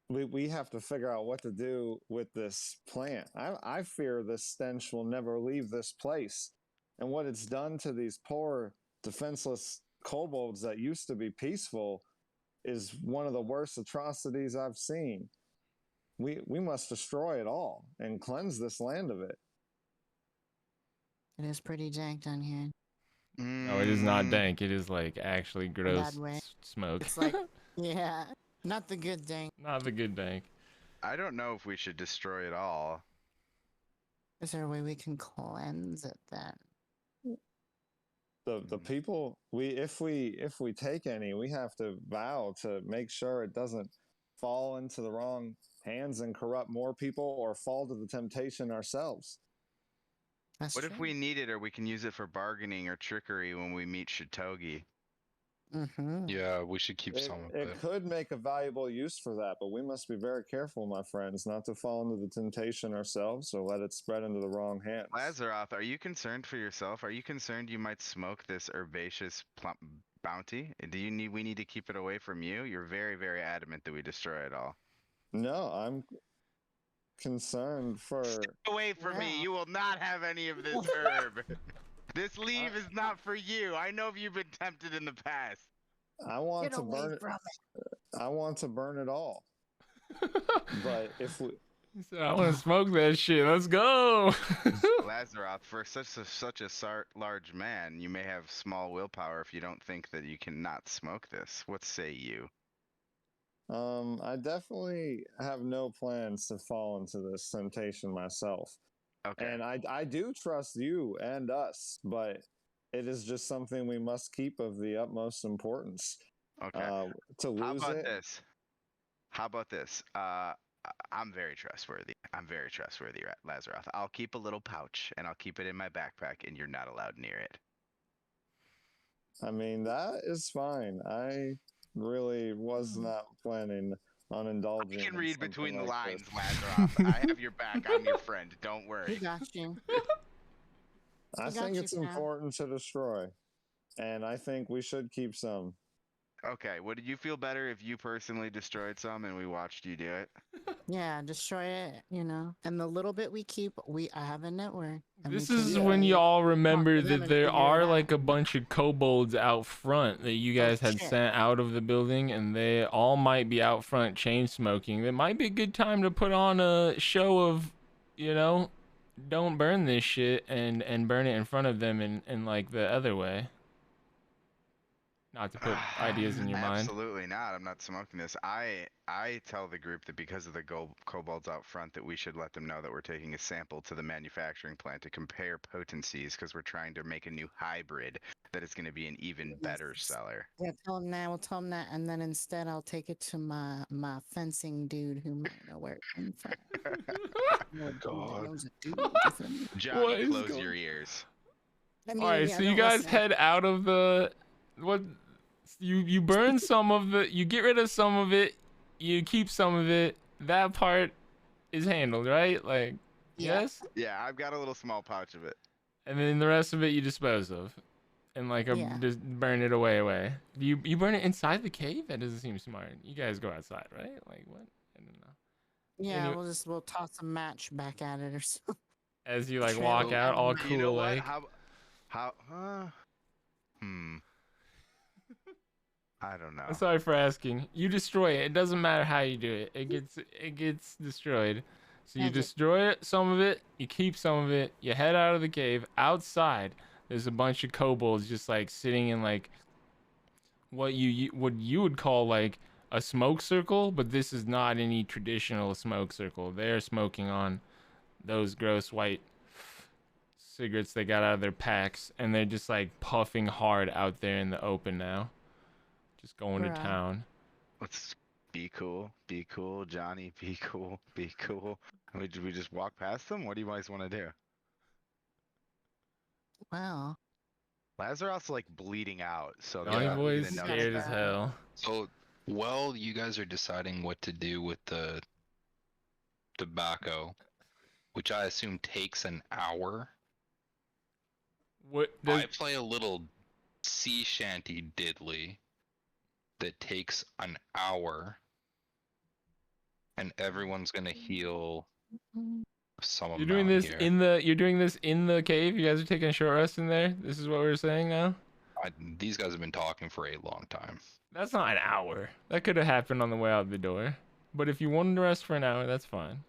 we have to figure out what to do with this plant. I fear this stench will never leave this place. And what it's done to these poor, defenseless kobolds that used to be peaceful is one of the worst atrocities I've seen. We must destroy it all and cleanse this land of it. It is pretty jank down here. No, it is not Mm, dank. It is like actually gross way. smoke. It's like, yeah, not the good thing. Not the good dank. I don't know if we should destroy it all. Is there a way we can cleanse it then? The people if we take any, we have to vow to make sure it doesn't fall into the wrong hands and corrupt more people or fall to the temptation ourselves. That's What true. if we need it, or we can use it for bargaining or trickery when we meet Shitogi? Mm-hmm. Yeah, we should keep It, some of it it. could make a valuable use for that, but we must be very careful, my friends, not to fall into the temptation ourselves or let it spread into the wrong hands. Lazaroth, are you concerned for yourself? Are you concerned you might smoke this herbaceous bounty? We need to keep it away from you? You're very, very adamant that we destroy it all. No, I'm concerned for. Stay away from me. Yeah. You will not have any of this herb. This leaf is not for you. I know you've been tempted in the past. I want Get to away burn it. from it. I want to burn it all. But if we, He said, I want to smoke that shit. Let's go. Lazaroth, for such a large man, you may have small willpower if you don't think that you cannot smoke this. What say you? I definitely have no plans to fall into this temptation myself. Okay. And I do trust you and us, but it is just something we must keep of the utmost importance. Okay. To lose How about it. this? How about this? I'm very trustworthy. I'm very trustworthy, Lazaroth. I'll keep a little pouch and I'll keep it in my backpack, and you're not allowed near it. I mean, that is fine. I really was not planning on indulging. I can in read something between the like lines, this. Lazaroth. I have your back. I'm your friend. Don't We worry. got you. I We got think you, it's pal. important to destroy, and I think we should keep some. Okay. Would you feel better if you personally destroyed some and we watched you do it? Yeah, destroy it, and the little bit we keep, I have a network. And This we is can when really y'all talk remember to them that and there figure it are out. like a bunch of kobolds out front that you guys had shit. sent out of the building, and they all might be out front chain smoking. It might be a good time to put on a show of, don't burn this shit and burn it in front of them in like the other way. Not to put ideas in your mind. Absolutely not. I'm not smoking this. I tell the group that because of the kobolds out front that we should let them know that we're taking a sample to the manufacturing plant to compare potencies because we're trying to make a new hybrid that is going to be an even better seller. Yeah, tell them that. We'll tell them that, and then instead I'll take it to my fencing dude who might know where it came from. God. Johnny, What is close going- your ears. I mean, All right, yeah, so you don't guys listen. head out of the you burn some of the, you get rid of some of it, you keep some of it. That part is handled, right? Like, Yeah. yes. Yeah, I've got a little small pouch of it. And then the rest of it you dispose of, and like Yeah. just burn it away. You burn it inside the cave? That doesn't seem smart. You guys go outside, right? Like what? I don't know. Yeah, Anyway. we'll toss a match back at it or something. As you like Trail walk down out, all the- cool, You know what? like. I don't know. I'm sorry for asking. You destroy it. It doesn't matter how you do it. It gets destroyed. So you Magic. destroy it, some of it, you keep some of it, you head out of the cave. Outside, there's a bunch of kobolds just like sitting in like what you would call like a smoke circle, but this is not any traditional smoke circle. They're smoking on those gross white cigarettes they got out of their packs, and they're just like puffing hard out there in the open now. Just going to Bruh. town. Let's be cool, Johnny. Be cool, be cool. We just walk past them. What do you guys want to do? Well, Lazaroth's like bleeding out, so they're Johnny not Boy's gonna scared notice as that. hell. So, while you guys are deciding what to do with the tobacco, which I assume takes an hour, What does, I play a little sea shanty diddly that takes an hour, and everyone's gonna heal some you're doing amount this here. you're doing this in the cave? You guys are taking a short rest in there? This is what we're saying now? These guys have been talking for a long time. That's not an hour. That could have happened on the way out the door. But if you wanted to rest for an hour, that's fine.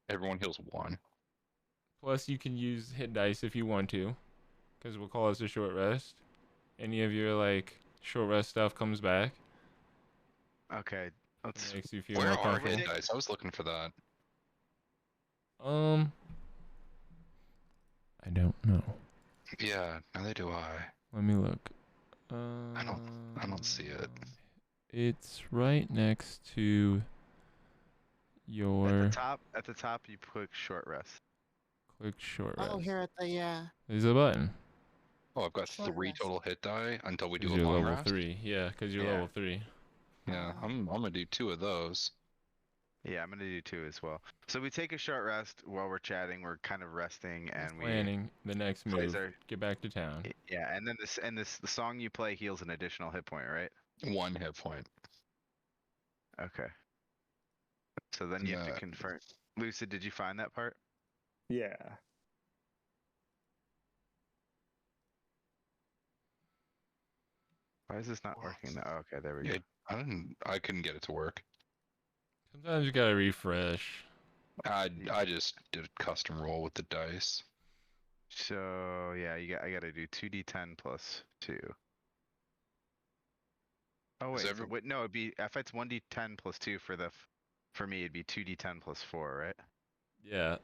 Everyone heals one. Plus, you can use hit dice if you want to, because we'll call this a short rest. Any of your like short rest stuff comes back. Okay, It let's. makes you feel Where more are comfortable. hit dice? I was looking for that. I don't know. Yeah, neither do I. Let me look. I don't see it. It's right next to your At the top, you click short rest. click short rest. Oh, here at the There's a button. Oh, I've got Short 3 rest. total hit die until we do Because a you're long level rest. 3. Yeah, because you're Yeah. level 3. Yeah, I'm gonna do 2 of those. Yeah, I'm gonna do 2 as well. So we take a short rest while we're chatting. We're kind of resting, and we Planning the next plays move. Get back to town. yeah, and then the song you play heals an additional hit point, right? 1 hit point. Okay. So then you have to confirm. Lucid, did you find that part? Yeah. Why is this not working? No, okay, there we go. Yeah, I couldn't get it to work. Sometimes you gotta refresh. I just did a custom roll with the dice. So yeah, I gotta do 2d10 plus 2. Oh Is wait, no, it'd be if it's 1d10 plus 2 for me, it'd be 2d10 plus 4, right? Yeah.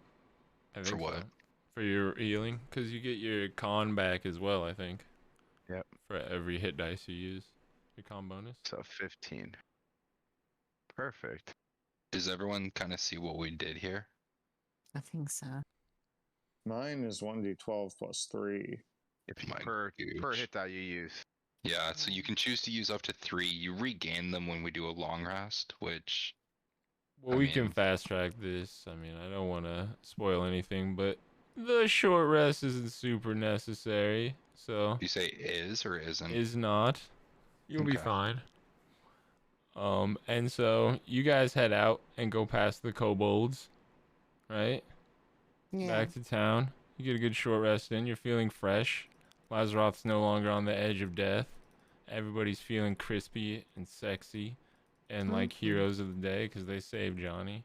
I think For what? so. For your healing? Because you get your con back as well, I think. Yep. For every hit dice you use. Your con bonus. So 15. Perfect. Does everyone kind of see what we did here? I think so. Mine is 1d12 plus 3. If My per gooch. hit die you use. Yeah, so you can choose to use up to 3. You regain them when we do a long rest, which Well, I we can mean- fast track this. I mean, I don't want to spoil anything, but the short rest isn't super necessary. So, you say is or isn't. is not. You'll be Okay. fine. And so you guys head out and go past the kobolds, right? Yeah. Back to town. You get a good short rest in. You're feeling fresh. Lazaroth's no longer on the edge of death. Everybody's feeling crispy and sexy and like Mhm. heroes of the day because they saved Johnny.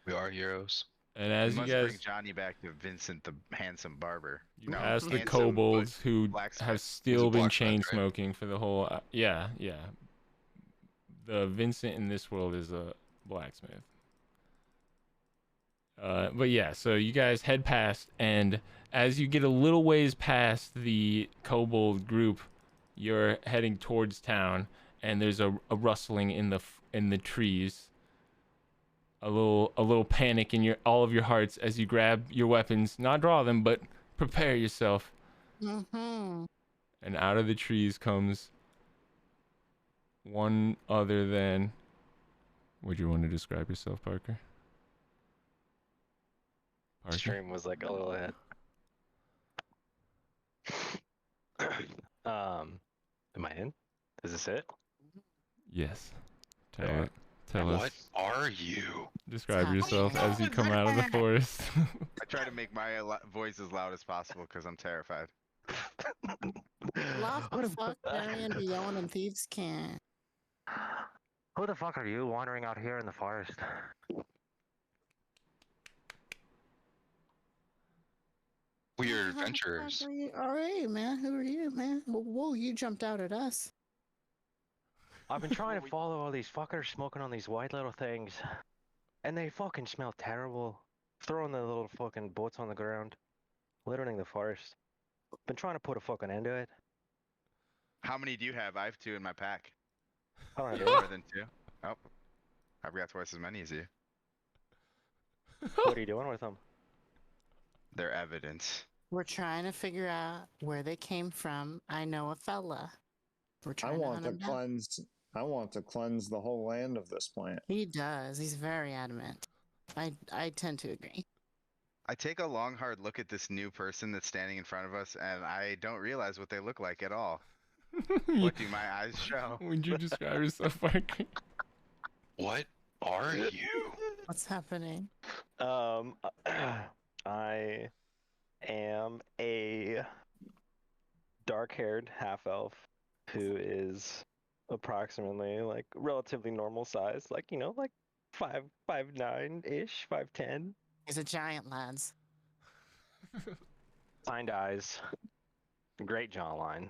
We are heroes. And as we you must guys bring Johnny back to Vincent the handsome barber. you No, pass the handsome, kobolds who blacksmith. have He's still a been blacksmith, chain right? smoking for the whole yeah. The Vincent in this world is a blacksmith. But yeah, so you guys head past, and as you get a little ways past the kobold group, you're heading towards town, and there's a rustling in the trees. A little panic in all of your hearts as you grab your weapons, not draw them, but prepare yourself. Mm-hmm. And out of the trees comes one other than. Would you want to describe yourself, Parker? Stream was like a little hit. Am I in? Is this it? Yes. Tell Fair. it. Tell What us. are you? Describe Tell yourself me as you come out of the forest. I try to make my voice as loud as possible because I'm terrified. Lost Who the the fuck, Marion, Beyond, and Thieves can. Who the fuck are you wandering out here in the forest? We are How the fuck adventurers. are you? All right, man. Who are you, man? Whoa, you jumped out at us. I've been trying to follow all these fuckers smoking on these white little things, and they fucking smell terrible. Throwing the little fucking boats on the ground, littering the forest. Been trying to put a fucking end to it. How many do you have? I have 2 in my pack. I don't You know. have more than 2? Oh, I've got twice as many as you. What are you doing with them? They're evidence. We're trying to figure out where they came from. I know a fella. We're I trying to want hunt to him down. cleanse. I want to cleanse the whole land of this plant. He does. He's very adamant. I tend to agree. I take a long, hard look at this new person that's standing in front of us, and I don't realize what they look like at all. What do my eyes show? Would you describe yourself, Parker? What are you? What's happening? I am a dark-haired half-elf who is approximately like relatively normal size, like like 5'9" ish, 5'10". He's a giant, lads. Kind eyes, great jawline.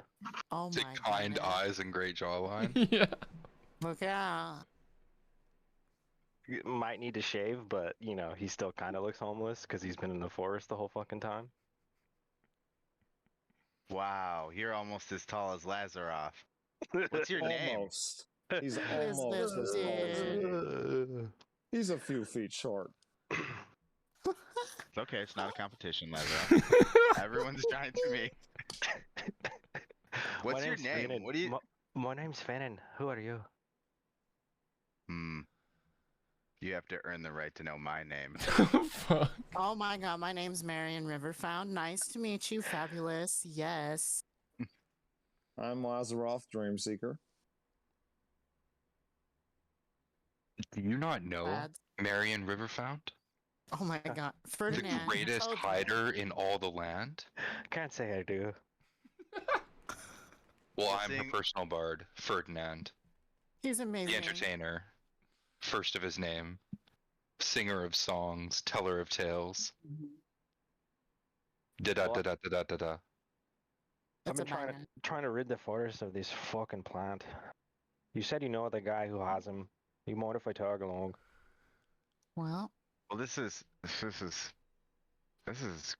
Oh Say my kind goodness. eyes and great jawline. Yeah. Look out. might need to shave, but you know, he still kind of looks homeless because he's been in the forest the whole fucking time. Wow, you're almost as tall as Lazaroth. What's your name? Almost. He's Who is almost this as tall as me. dude? He's a few feet short. It's okay. It's not a competition, Lazaroth. Everyone's trying to me. What's My your name's name? Finan. What do you? My name's Finan. Who are you? You have to earn the right to know my name. Fuck. Oh my god, my name's Marion Riverfound. Nice to meet you, fabulous. Yes. I'm Lazaroth, Dreamseeker. Do you not know Lads. Marion Riverfound? Oh my god. The Ferdinand. greatest Sodskin. hider in all the land? Can't say I do. Well, Well, I'm her seeing- personal bard, Ferdinand. He's amazing. The entertainer. First of his name. Singer of songs, teller of tales. Da-da, What? da-da, da-da, da-da. I've It's a been trying to banger. trying to rid the forest of this fucking plant. You said you know the guy who has him. You mind if I tag along? Well, Well, this is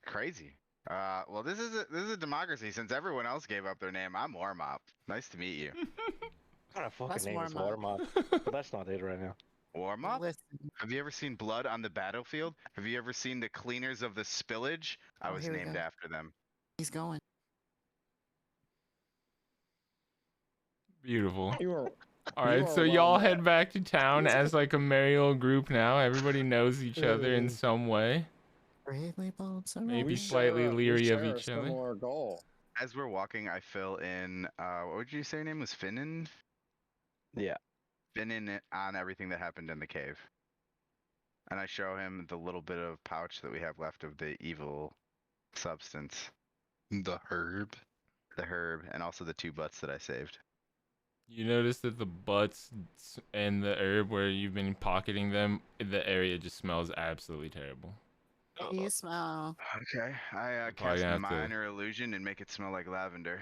crazy. Well, this is a democracy since everyone else gave up their name. I'm Warmop. Nice to meet you. What kind of fucking Let's name is warm up. Warmop? But that's not it right now. Warmop? listen. Have you ever seen blood on the battlefield? Have you ever seen the cleaners of the spillage? I Oh, was here we named go. after them. He's going. Beautiful. You are All right, are so well y'all met. head back to town as like a merry old group now. Everybody knows each other in some way. Bravely bold, so Maybe we slightly share- we leery of share a each other. similar goal. As we're walking, I fill in. What would you say your name was? Finan? Yeah. Finan on everything that happened in the cave. And I show him the little bit of pouch that we have left of the evil substance, The herb. the herb, and also the 2 butts that I saved. You notice that the butts and the herb where you've been pocketing them, the area just smells absolutely terrible. you smell. Okay, I You're probably cast gonna have to- minor illusion and make it smell like lavender.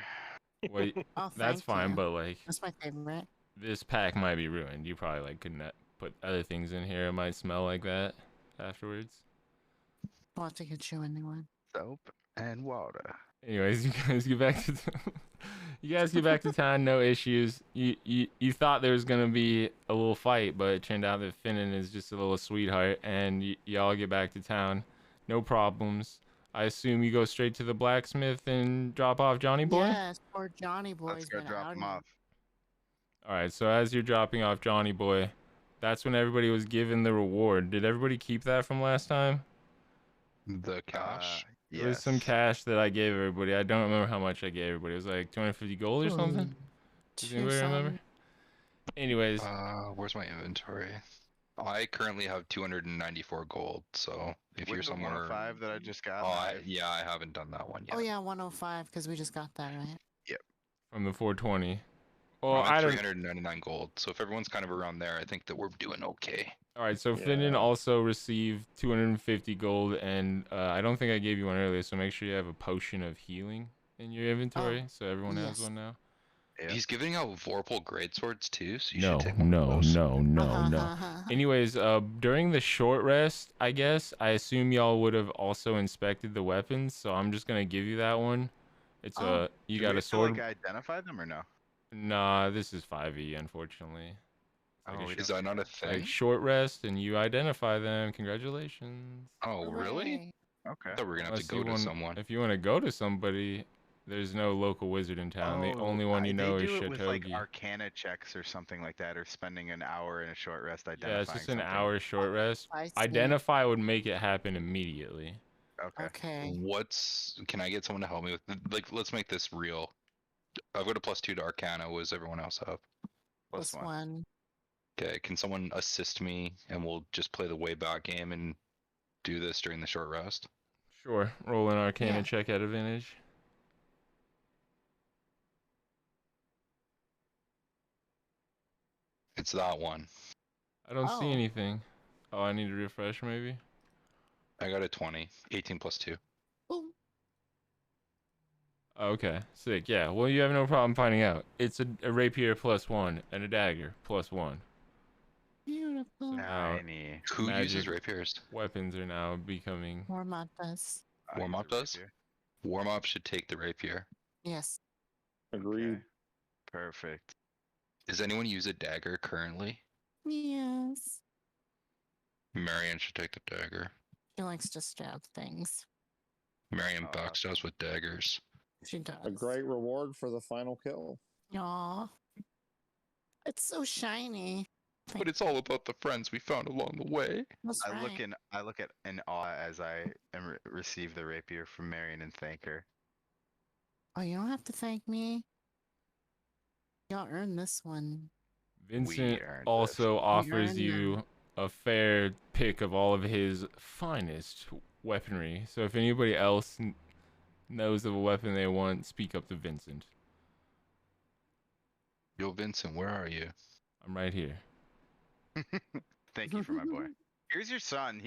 Wait, Oh, that's thank fine, you. but like That's my favorite. this pack might be ruined. You probably like couldn't put other things in here. It might smell like that afterwards. I'll have to get you a new one. Soap and water. Anyways, you guys get back to you guys get back to town, no issues. You thought there was gonna be a little fight, but it turned out that Finan is just a little sweetheart, and y'all get back to town, no problems. I assume you go straight to the blacksmith and drop off Johnny Boy. Yes, poor Johnny Boy's Let's go been drop out him off. All right, so as you're dropping off Johnny Boy, that's when everybody was given the reward. Did everybody keep that from last time? The cash. There was some cash that I gave everybody. I don't remember how much I gave everybody. It was like 250 gold or something. Does anybody remember? Anyways, Where's my inventory? I currently have 294 gold, so if you're With the somewhere... 105 that I just got. Oh, I- yeah, I haven't done that one yet. Oh yeah, 105 because we just got that right. from the 420. Well, I'm I at don't. 399 gold, so if everyone's kind of around there, I think that we're doing okay. All right, so Yeah. Finan also received 250 gold, and I don't think I gave you one earlier. So make sure you have a potion of healing in your inventory, so everyone has yes. one now. Yeah. He's giving out Vorpal greatswords too, so you No, should take one of no, those. no. Anyways, during the short rest, I guess I assume y'all would have also inspected the weapons, so I'm just gonna give you that one. It's Oh. you Do got we a have to, sword. like, identify them or no? Nah, this is 5e, unfortunately. It's like Oh, a we Is don't that do not a that. thing? like short rest, and you identify them. Congratulations. Oh, really? Hooray. Okay. I thought we were gonna have Unless to you go to want- someone. If you want to go to somebody, there's no local wizard in town. The Oh, only one you know they is do it with like Shotogi. Arcana checks or something like that, or spending an hour in a short rest identifying. Yeah, it's just an something. hour short rest. I see. Identify would make it happen immediately. Okay. Okay. Can I get someone to help me with like let's make this real. I've got a +2 to Arcana. What does everyone else have? Plus one. Okay, can someone assist me and we'll just play the way back game and do this during the short rest? Sure. Roll an Arcana Yeah. check at advantage. It's that one. I don't see Oh. anything. Oh, I need to refresh maybe. I got a 20. 18 +2. Boom. Okay, sick. Yeah. Well, you have no problem finding out. It's a rapier +1 and a dagger +1. beautiful. now Tiny. Who uses magic rapiers? weapons are now becoming. Warmop does. I use Warmop a does? rapier. Warmop should take the rapier. Yes. Agreed. Okay, perfect. Does anyone use a dagger currently? Yes. Marion should take the dagger. She likes to stab things. Marion Oh, backstabs with daggers. She does. A great reward for the final kill. Aw. It's so shiny. But it's all about the friends we found along the way. That's I look right. in awe as I receive the rapier from Marion and thank her. Oh, you don't have to thank me. Y'all earned this one. Vincent earned also offers earned you a fair pick of all of his finest weaponry. So if anybody else knows of a weapon they want, speak up to Vincent. Yo, Vincent, where are you? I'm right here. Thank you for my boy. Here's your son.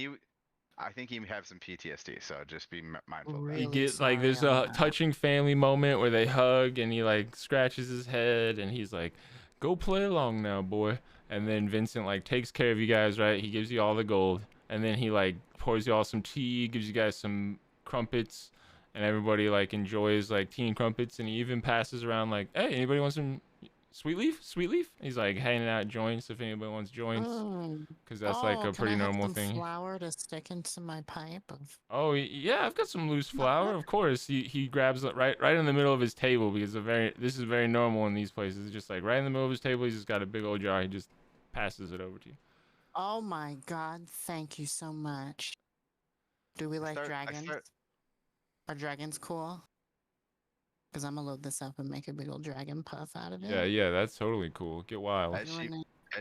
I think he have some PTSD, so just be mindful of that. Really You get sorry like there's on a that. touching family moment where they hug and he like scratches his head and he's like, "Go play along now, boy." And then Vincent like takes care of you guys, right? He gives you all the gold, and then he like pours you all some tea, gives you guys some crumpets, and everybody like enjoys like tea and crumpets, and he even passes around like, "Hey, anybody want some sweet leaf? Sweet leaf?" He's like handing out joints if anybody wants joints, Mm. because that's like a can pretty I have normal some thing. flour to stick into my pipe of. Oh yeah, I've got some loose flour. Of course, he grabs it right in the middle of his table because this is very normal in these places. Just like right in the middle of his table, he's just got a big old jar. He just passes it over to you. Oh my god, thank you so much. Do we like dragons? Are dragons cool? Because I'm gonna load this up and make a big old dragon puff out of it. Yeah, that's totally cool. Get wild. As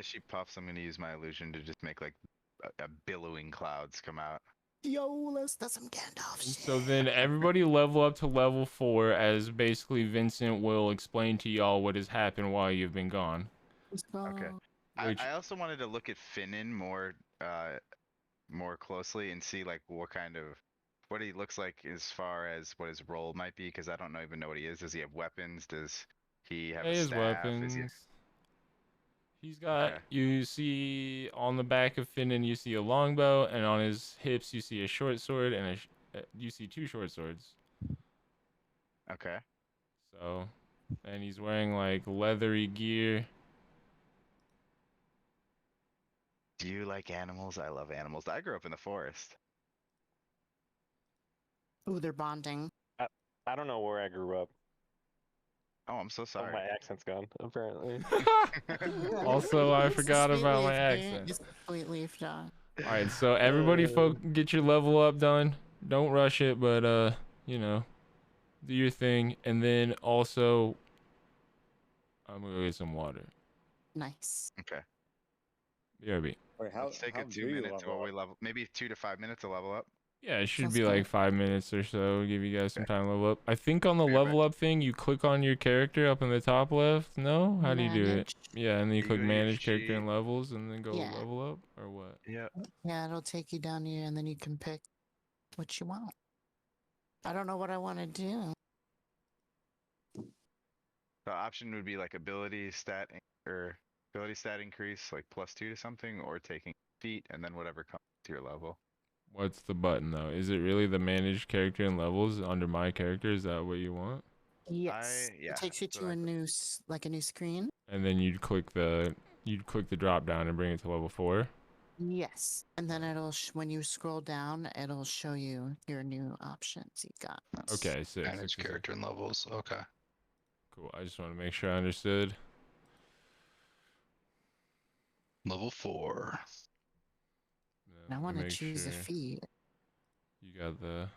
she puffs, I'm gonna use my illusion to just make like a billowing clouds come out. Yo, that's some Gandalf And shit. so then everybody level up to level 4 as basically Vincent will explain to y'all what has happened while you've been gone. Let's go. Okay. I also wanted to look at Finan more closely and see like what he looks like as far as what his role might be, because I don't even know what he is. Does he have weapons? Does he have a His staff? weapons. He's got, you see on the back of Finan, you see a longbow, and on his hips you see a short sword, and you see 2 short swords. Okay. So, and he's wearing like leathery gear. Do you like animals? I love animals. I grew up in the forest. Ooh, they're bonding. I don't know where I grew up. Oh, I'm so Oh, sorry. my accent's gone, apparently. Also, I It's a forgot sweet about my leaf, accent. It's a sweet leaf, dog. Alright, so everybody get your level up done. Don't rush it, but you know, do your thing. And then also, I'm gonna go get some water. Nice. Okay. BRB. Wait, how, Let's take how a 2 do you minutes level while we up? level, maybe 2 to 5 minutes to level up. Yeah, it should Sounds be like good. 5 minutes or so. Give you guys some time to level up. I think on the Okay, level up thing, you click on your character up in the top left. No? How do you do it? Manage. Yeah, and then you click You manage character usually- and levels, and then go Yeah. level up, or what? Yeah. Yeah, it'll take you down here, and then you can pick what you want. I don't know what I want to do. The option would be like ability stat increase, like +2 to something, or taking feat, and then whatever comes to your level. What's the button though? Is it really the manage character and levels under my character? Is that what you want? Yes. yeah, It takes you that's to what I a new screen. And then you'd click the drop down and bring it to level 4. Yes, and then when you scroll down, it'll show you your new options you got. Okay, 6. Manage character and levels. Okay. Cool. I just want to make sure I understood. Level 4. And I want to Make choose a sure feed. You got the.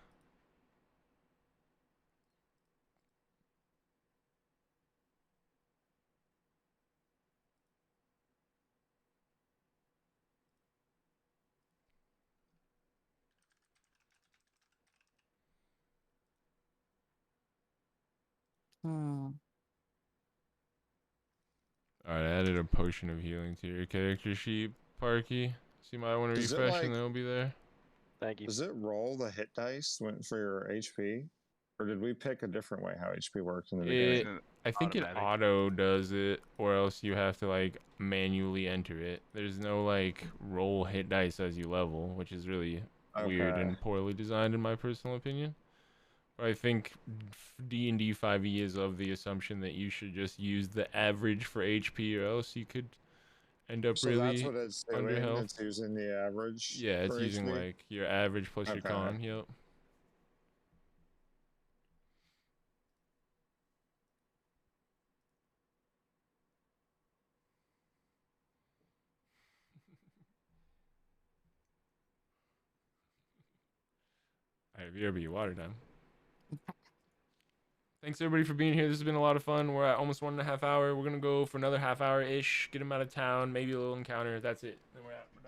Hmm. Alright, I added a potion of healing to your character sheet, Parky. So you might want to Is it refresh like- and it'll be there. Thank you. Does it roll the hit dice for your HP? Or did we pick a different way how HP works in the It, beginning? I think it Automatic. auto does it, or else you have to like manually enter it. There's no like roll hit dice as you level, which is really weird Okay. and poorly designed in my personal opinion. I think D&D 5e is of the assumption that you should just use the average for HP, or else you could end up So that's really what it's under doing. health. It's using the average. Yeah, it's for using HP? like your average plus your Okay. con. Yep. Alright, BRB, water time. Thanks everybody for being here. This has been a lot of fun. We're at almost 1.5 hours. We're gonna go for another half hour ish. Get him out of town. Maybe a little encounter. That's it. Then we're out. We're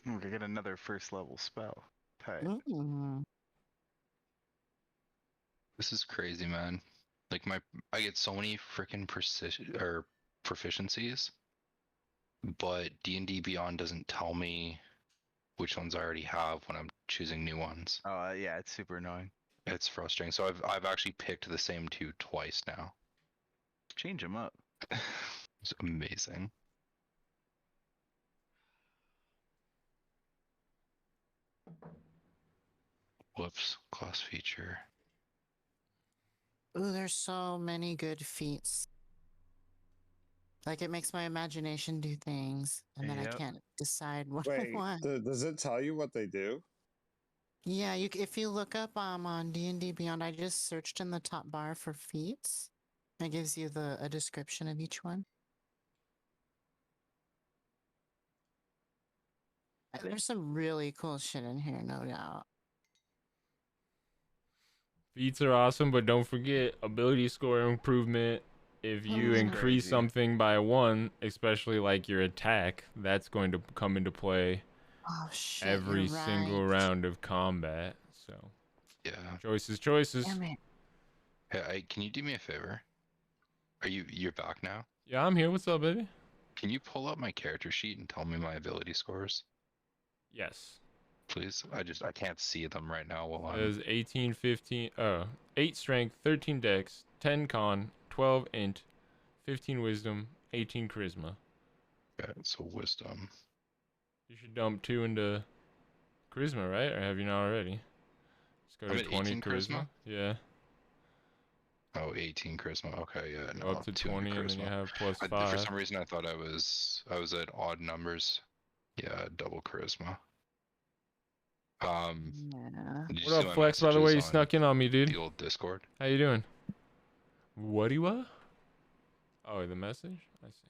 done. We could get another first level spell. Tight. Mm. This is crazy, man. Like I get so many freaking precision or proficiencies, but D&D Beyond doesn't tell me which ones I already have when I'm choosing new ones. Oh, yeah, it's super annoying. It's frustrating. So I've actually picked the same two twice now. Change them up. It's amazing. Whoops, class feature. Ooh, there's so many good feats. Like it makes my imagination do things, and then I Yep. can't decide what Wait, I want. does it tell you what they do? Yeah, if you look up on D&D Beyond, I just searched in the top bar for feats. It gives you a description of each one. There's some really cool shit in here, no doubt. Feats are awesome, but don't forget ability score improvement. If you That's increase crazy. something by 1, especially like your attack, that's going to come into play Oh shit! every You're single right. round of combat. So Yeah. choices. Damn it. Hey, can you do me a favor? You're back now? Yeah, I'm here. What's up, baby? Can you pull up my character sheet and tell me my ability scores, Yes. please? I can't see them right now while It I'm. is 18, 15, 8 strength, 13 dex, 10 con, 12 int, 15 wisdom, 18 charisma. Okay, so wisdom. You should dump 2 into charisma, right? Or have you not already? Let's go I'm to at 20 18 charisma? Yeah. Oh, 18 charisma. Okay, yeah, Go no, up to 2 into 20 and then you charisma. have plus For 5. some reason, I thought I was at odd numbers. Yeah, double charisma. Yeah. Did you What see up, my Flex? By the way, you messages snuck in on me, on dude. the old Discord? How you doing? What? Oh, the message? I see.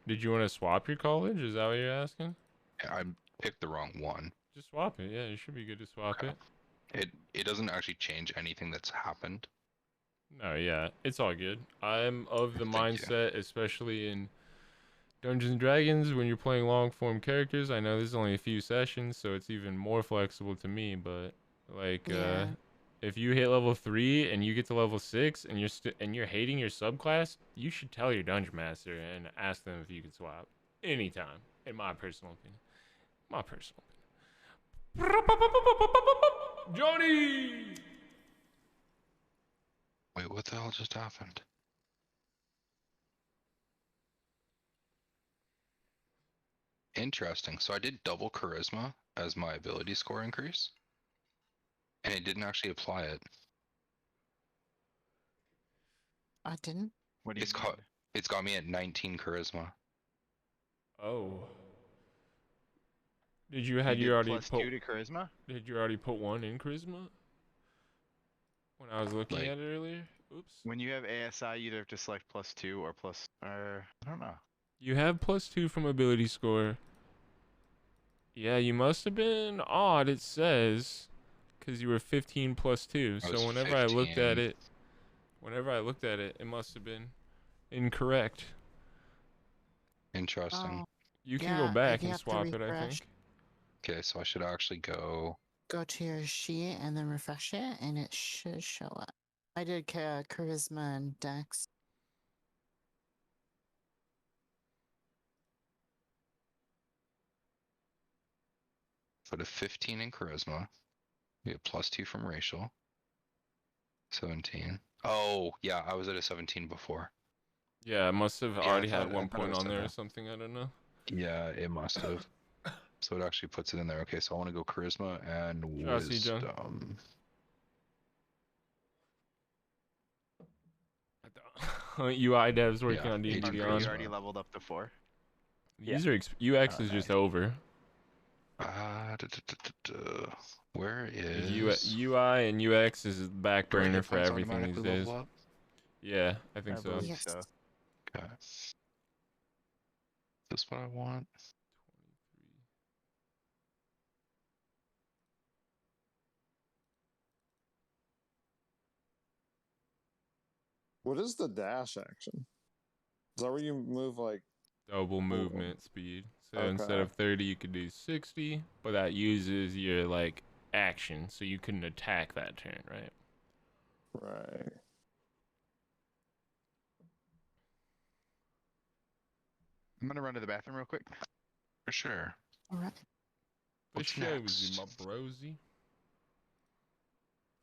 Did you want to swap your college? Is that what you're asking? Yeah, I picked the wrong one. Just swap it. Yeah, you should be good to swap Okay. it. It doesn't actually change anything that's happened. No, yeah, it's all good. I'm of the Thank you. mindset, especially in Dungeons and Dragons, when you're playing long form characters. I know this is only a few sessions, so it's even more flexible to me. But like, Yeah. if you hit level 3 and you get to level 6 and you're hating your subclass, you should tell your dungeon master and ask them if you can swap anytime. In my personal opinion. Johnny. Wait, what the hell just happened? Interesting. So I did double charisma as my ability score increase, and it didn't actually apply it. I didn't. What do you It's got me at 19 charisma. Oh. Did you you did already plus put 2 to charisma? Did you already put 1 in charisma? When I was looking Like- at it earlier? Oops. When you have ASI, you either have to select plus 2 or I don't know. You have plus 2 from ability score. Yeah, you must have been odd, it says, because you were 15 plus 2. I So was whenever I looked at 15. it, it must have been incorrect. Interesting. Oh, You can Yeah, go back you and have to swap it, I refresh. think. Okay, so I should actually go go to your sheet and then refresh it, and it should show up. I did charisma and dex. Put a 15 in charisma. We have +2 from racial. 17. Oh, yeah, I was at a 17 before. Yeah, I must have Yeah, already I had thought- I one thought it point was on there or 7. something. I don't know. Yeah, it must have. So it actually puts it in there. Okay, so I want to go charisma and Sure, I see, John. wisdom. UI devs working Yeah, on D&D Agent Beyond. Charisma. You already leveled up to 4. Yeah. User UX Oh, is just nice. over. Where Like, is... UI and UX is back Do our burner hit for points everything these automatically days. level up? Yeah, I think I so. believe Yes. so. Okay. This what I want? What is the dash action? Is that where you move like? Double movement speed. So Okay. instead of 30, you could do 60, but that uses your like action, so you couldn't attack that turn, right? Right. I'm gonna run to the bathroom real quick. For sure. All right. For What's sure, next? my brosy.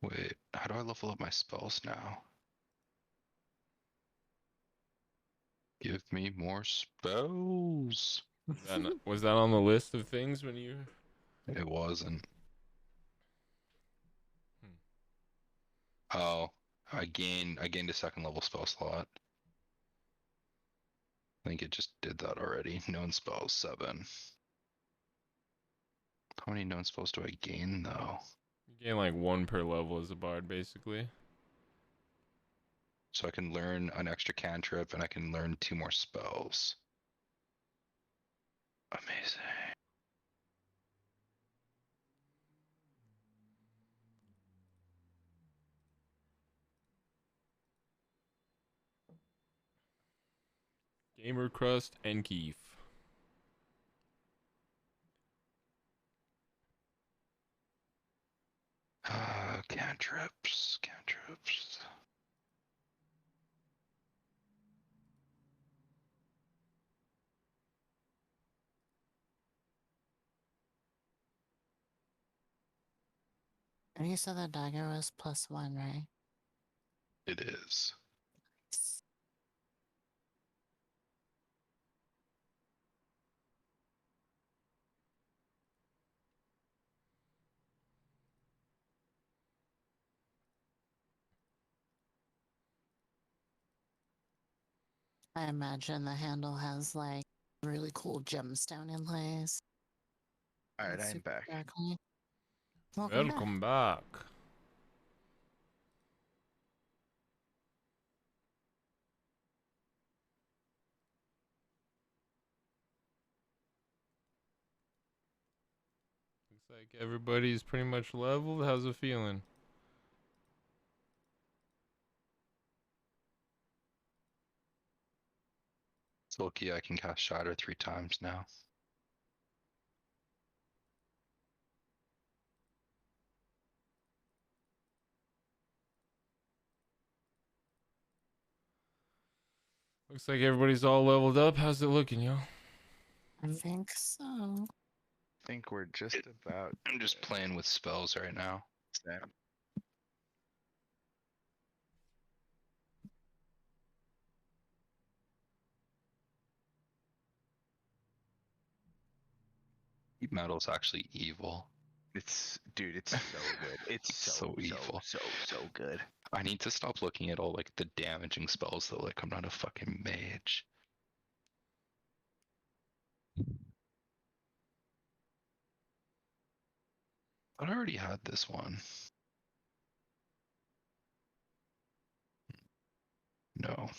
Wait, how do I level up my spells now? Give me more spells. Was that on the list of things when you? It wasn't. Hmm. Oh, I gained a second level spell slot. I think it just did that already. Known spells 7. How many known spells do I gain though? You gain like 1 per level as a bard, basically. So I can learn an extra cantrip and I can learn 2 more spells. Amazing. Gamer Crust and Keef. Cantrips. And you said that dagger was +1, right? It is. I imagine the handle has like really cool gemstone inlays. All right, It's I'm super back. sparkly. Welcome back. Welcome back. Looks like everybody's pretty much leveled. How's it feeling? Silky, I can cast Shatter 3 times now. Looks like everybody's all leveled up. How's it looking, y'all? I think so. I think we're just about. I'm just playing with spells right now. set. Heat metal's actually evil. It's dude, it's so good. It's So evil. so good. I need to stop looking at all like the damaging spells though, like I'm not a fucking mage. But I already had this one. No.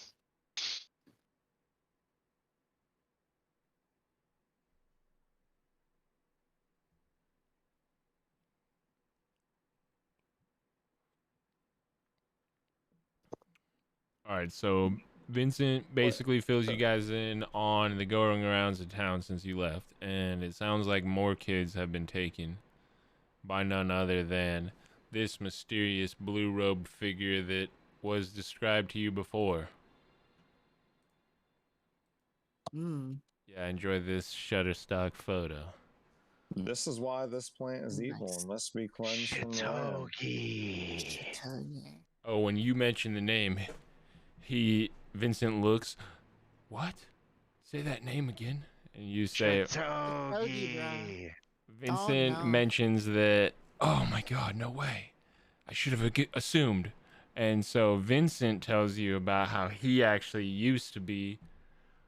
All right, so Vincent basically fills you guys in on the going arounds of town since you left, and it sounds like more kids have been taken. by none other than this mysterious blue-robed figure that was described to you before. Hmm. Yeah, enjoy this Shutterstock photo. This is why this plant is evil Nice. and must be cleansed from the land. Shitogi. Oh, when you mention the name, Vincent looks, what? Say that name again. And you say, Shitogi, bro. Vincent no. mentions that, oh my god, no way. I should have assumed. And so Vincent tells you about how he actually used to be.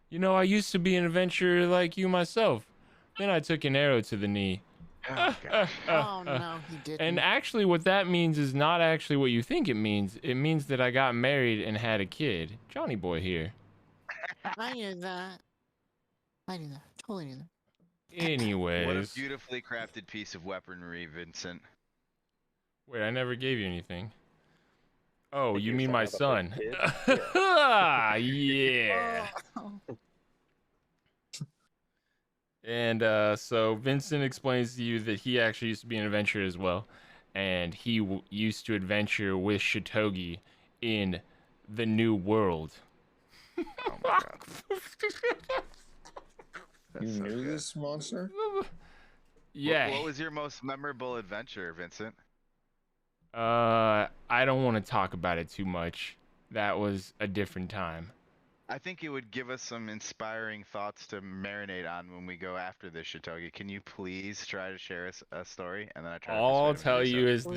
You know, I used to be an adventurer like you myself. Then I took an arrow to the knee. Oh, gosh. Oh no, he didn't. And actually, what that means is not actually what you think it means. It means that I got married and had a kid. Johnny boy here. I knew that. I knew that. Totally knew that. What a Anyways. beautifully crafted piece of weaponry, Vincent. Wait, I never gave you anything. Oh, Think you you're mean gonna my have a son? kid? Yeah. Oh. And so Vincent explains to you that he actually used to be an adventurer as well. And he used to adventure with Shitogi in the New World. Oh my god. You That's so knew good. this monster? Yeah. What was your most memorable adventure, Vincent? I don't want to talk about it too much. That was a different time. I think it would give us some inspiring thoughts to marinate on when we go after this Shitogi. Can you please try to share us a story? And then I try to All I'll persuade him tell to do you so. is that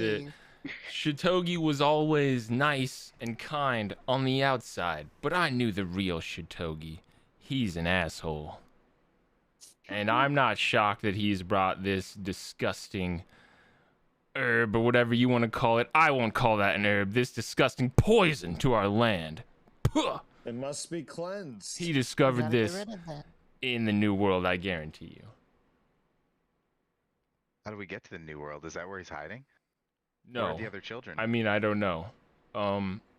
Please. Shitogi was always nice and kind on the outside, but I knew the real Shitogi. He's an asshole. And I'm not shocked that he's brought this disgusting herb or whatever you want to call it. I won't call that an herb. This disgusting poison to our land. Puh! It must be cleansed. He We discovered gotta get this rid of that. in the New World, I guarantee you. How do we get to the New World? Is that where he's hiding? Where No. are the other children? I mean, I don't know.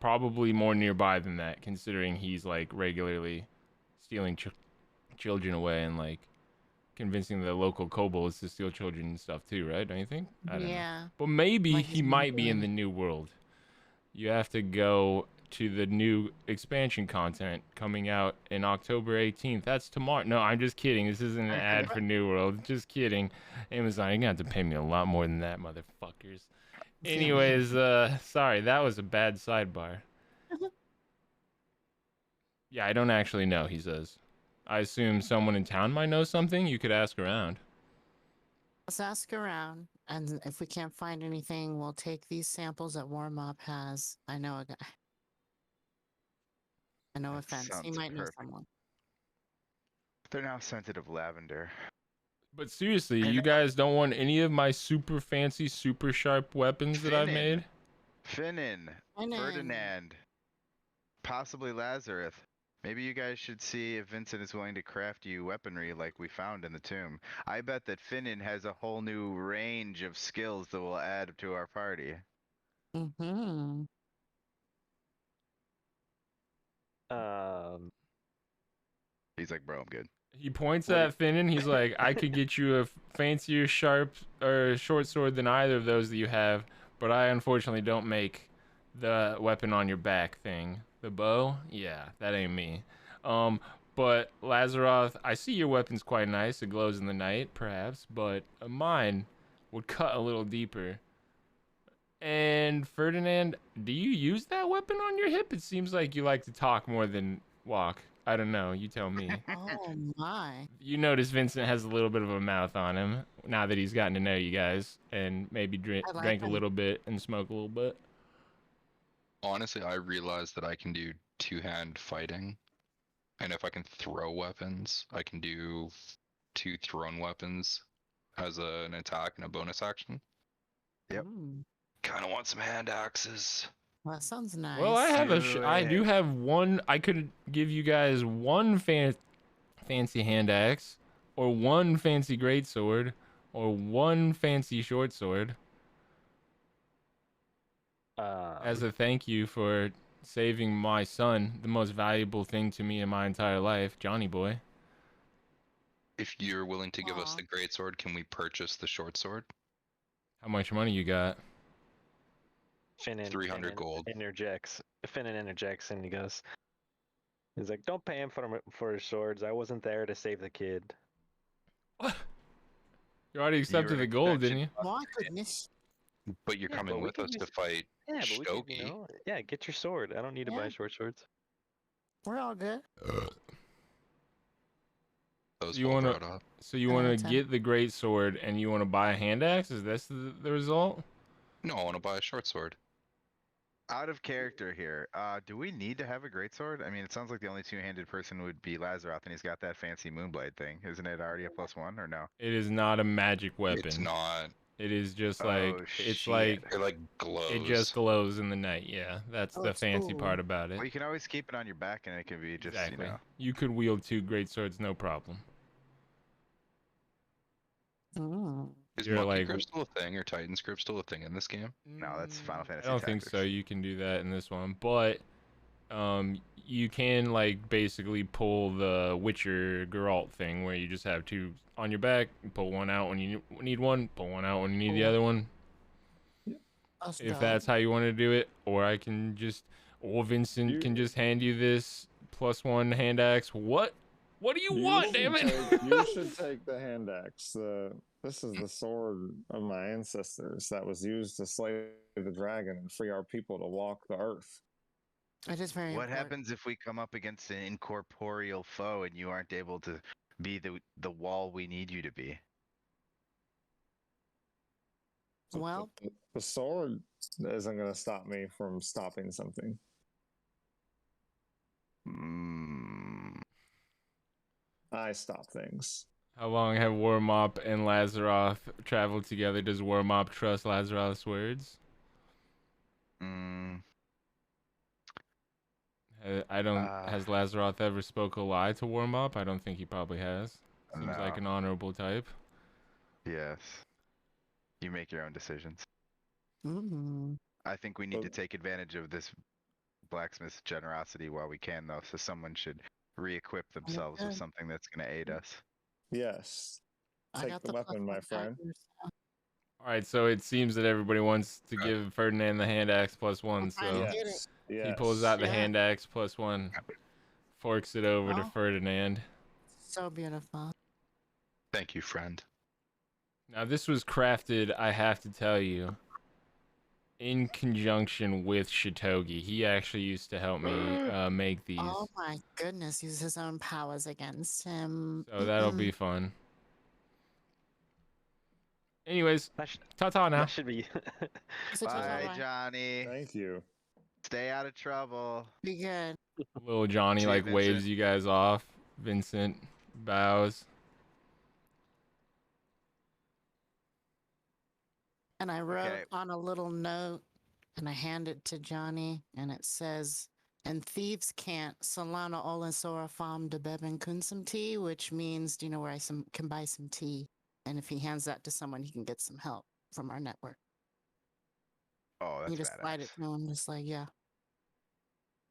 Probably more nearby than that, considering he's like regularly stealing children away and like convincing the local kobolds to steal children and stuff too, right? Don't you think? I don't know. Yeah. But maybe Like he he's might be in doing. the New World. You have to go to the new expansion content coming out in October 18th. That's tomorrow. No, I'm just kidding. This isn't an ad for New World. Just kidding. Amazon, you're going to have to pay me a lot more than that, motherfuckers. Anyways, sorry, that was a bad sidebar. Yeah, I don't actually know, he says. I assume someone in town might know something. You could ask around. Let's ask around, and if we can't find anything, we'll take these samples that Warmop has. I know a guy. No That offense. He sounds might know perfect. someone. They're now scented of lavender. But seriously, And- you guys don't want any of my super fancy, super sharp weapons that I've Finan. made? Finan, Finan. Ferdinand, possibly Lazaroth. Maybe you guys should see if Vincent is willing to craft you weaponry like we found in the tomb. I bet that Finan has a whole new range of skills that will add to our party. Mm-hmm. He's like, bro, I'm good. He points at Finan. He's like, I could get you a fancier sharp or short sword than either of those that you have, but I unfortunately don't make the weapon on your back thing. The bow? Yeah, that ain't me. But Lazaroth, I see your weapon's quite nice. It glows in the night, perhaps, but mine would cut a little deeper. And Ferdinand, do you use that weapon on your hip? It seems like you like to talk more than walk. I don't know. You tell me. Oh my. You notice Vincent has a little bit of a mouth on him now that he's gotten to know you guys and maybe I like drank a him. little bit and smoked a little bit. Honestly, I realized that I can do two-hand fighting, and if I can throw weapons, I can do two thrown weapons as an attack and a bonus action. Yep. Kind of want some hand axes. Well, that sounds nice. Well, I have I do Sick. have one. I could give you guys one fancy hand axe, or one fancy greatsword, or one fancy short sword as a thank you for saving my son, the most valuable thing to me in my entire life, Johnny boy. If you're willing to give us Aw. the greatsword, can we purchase the short sword? How much money you got? Finan 300 gold. interjects. Finan interjects and he goes, he's like, don't pay him for his swords. I wasn't there to save the kid. You already accepted were the gold, didn't expected- you? My goodness. But you're Yeah, coming but we with could us to use- fight Yeah, but we could, Stokie. yeah, get your sword. I don't need to buy Yeah. short swords. We're all good. Those You both wanna- brought up. So you Oh, want to that's him. get the great sword and you want to buy a hand axe? Is this the result? No, I want to buy a short sword. Out of character here. Do we need to have a greatsword? I mean, it sounds like the only two-handed person would be Lazaroth, and he's got that fancy moonblade thing. Isn't it already a +1 or no? It is not a magic weapon. It's not. It is just Oh, like it's shit. like It like glows. it just glows in the night. Yeah, that's Oh, the it's fancy cool. part about it. Well, you can always keep it on your back, and it can be just Exactly. you know. You could wield 2 great swords, no problem. Mm. Is You're monkey like- grip still a thing, or Titan's grip still a thing in this game? No, that's Final I Fantasy don't think so. Tactics. You can do that in this one, but you can like basically pull the Witcher Geralt thing where you just have 2 on your back, pull one out when you need one, pull one out when you need the Cool. other one. That's If dope. that's how you want to do it, or I can just, or Vincent You- can just hand you this +1 hand axe. What do you want, should damn it? you should take the hand axe. This is the sword of my ancestors that was used to slay the dragon and free our people to walk the earth. It is very What important. happens if we come up against an incorporeal foe and you aren't able to be the wall we need you to be? Well, The sword isn't going to stop me from stopping something. Mm, I stop things. How long have Warmop and Lazaroth traveled together? Does Warmop trust Lazaroth's words? mm, I don't. Has Lazaroth ever spoke a lie to Warmop? I don't think he probably has. Seems like no. an honorable type. Yes. You make your own decisions. mm. I think we need to Well- take advantage of this blacksmith's generosity while we can, though. So someone should re-equip themselves with Understood. something that's going to aid us. Yes. I Take got the weapon, +1 my friend. daggers. All right, so it seems that everybody wants to give Ferdinand the hand axe +1. So Get it. Yes. he Yes. pulls out the Yeah. hand axe +1, forks it over to Oh. Ferdinand. So beautiful. Thank you, friend. Now this was crafted, I have to tell you, in conjunction with Shitogi. He actually used to help me make these, Oh my goodness, use his own powers against him. so that'll Mm-mm. be fun. Anyways, That, sh- ta-ta now. that should be. Is it just Bye, alright? Johnny. Thank you. Stay out of trouble. Be good. Little Johnny See you, like waves Vincent. you guys off. Vincent bows. And I wrote Okay. on a little note and I hand it to Johnny and it says, and thieves can't Solana Olasora Farm de Beben Kunsum tea, which means, do you know where I can buy some tea? And if he hands that to someone, he can get some help from our network. Oh, that's You just slide it badass. to him, just like, yeah.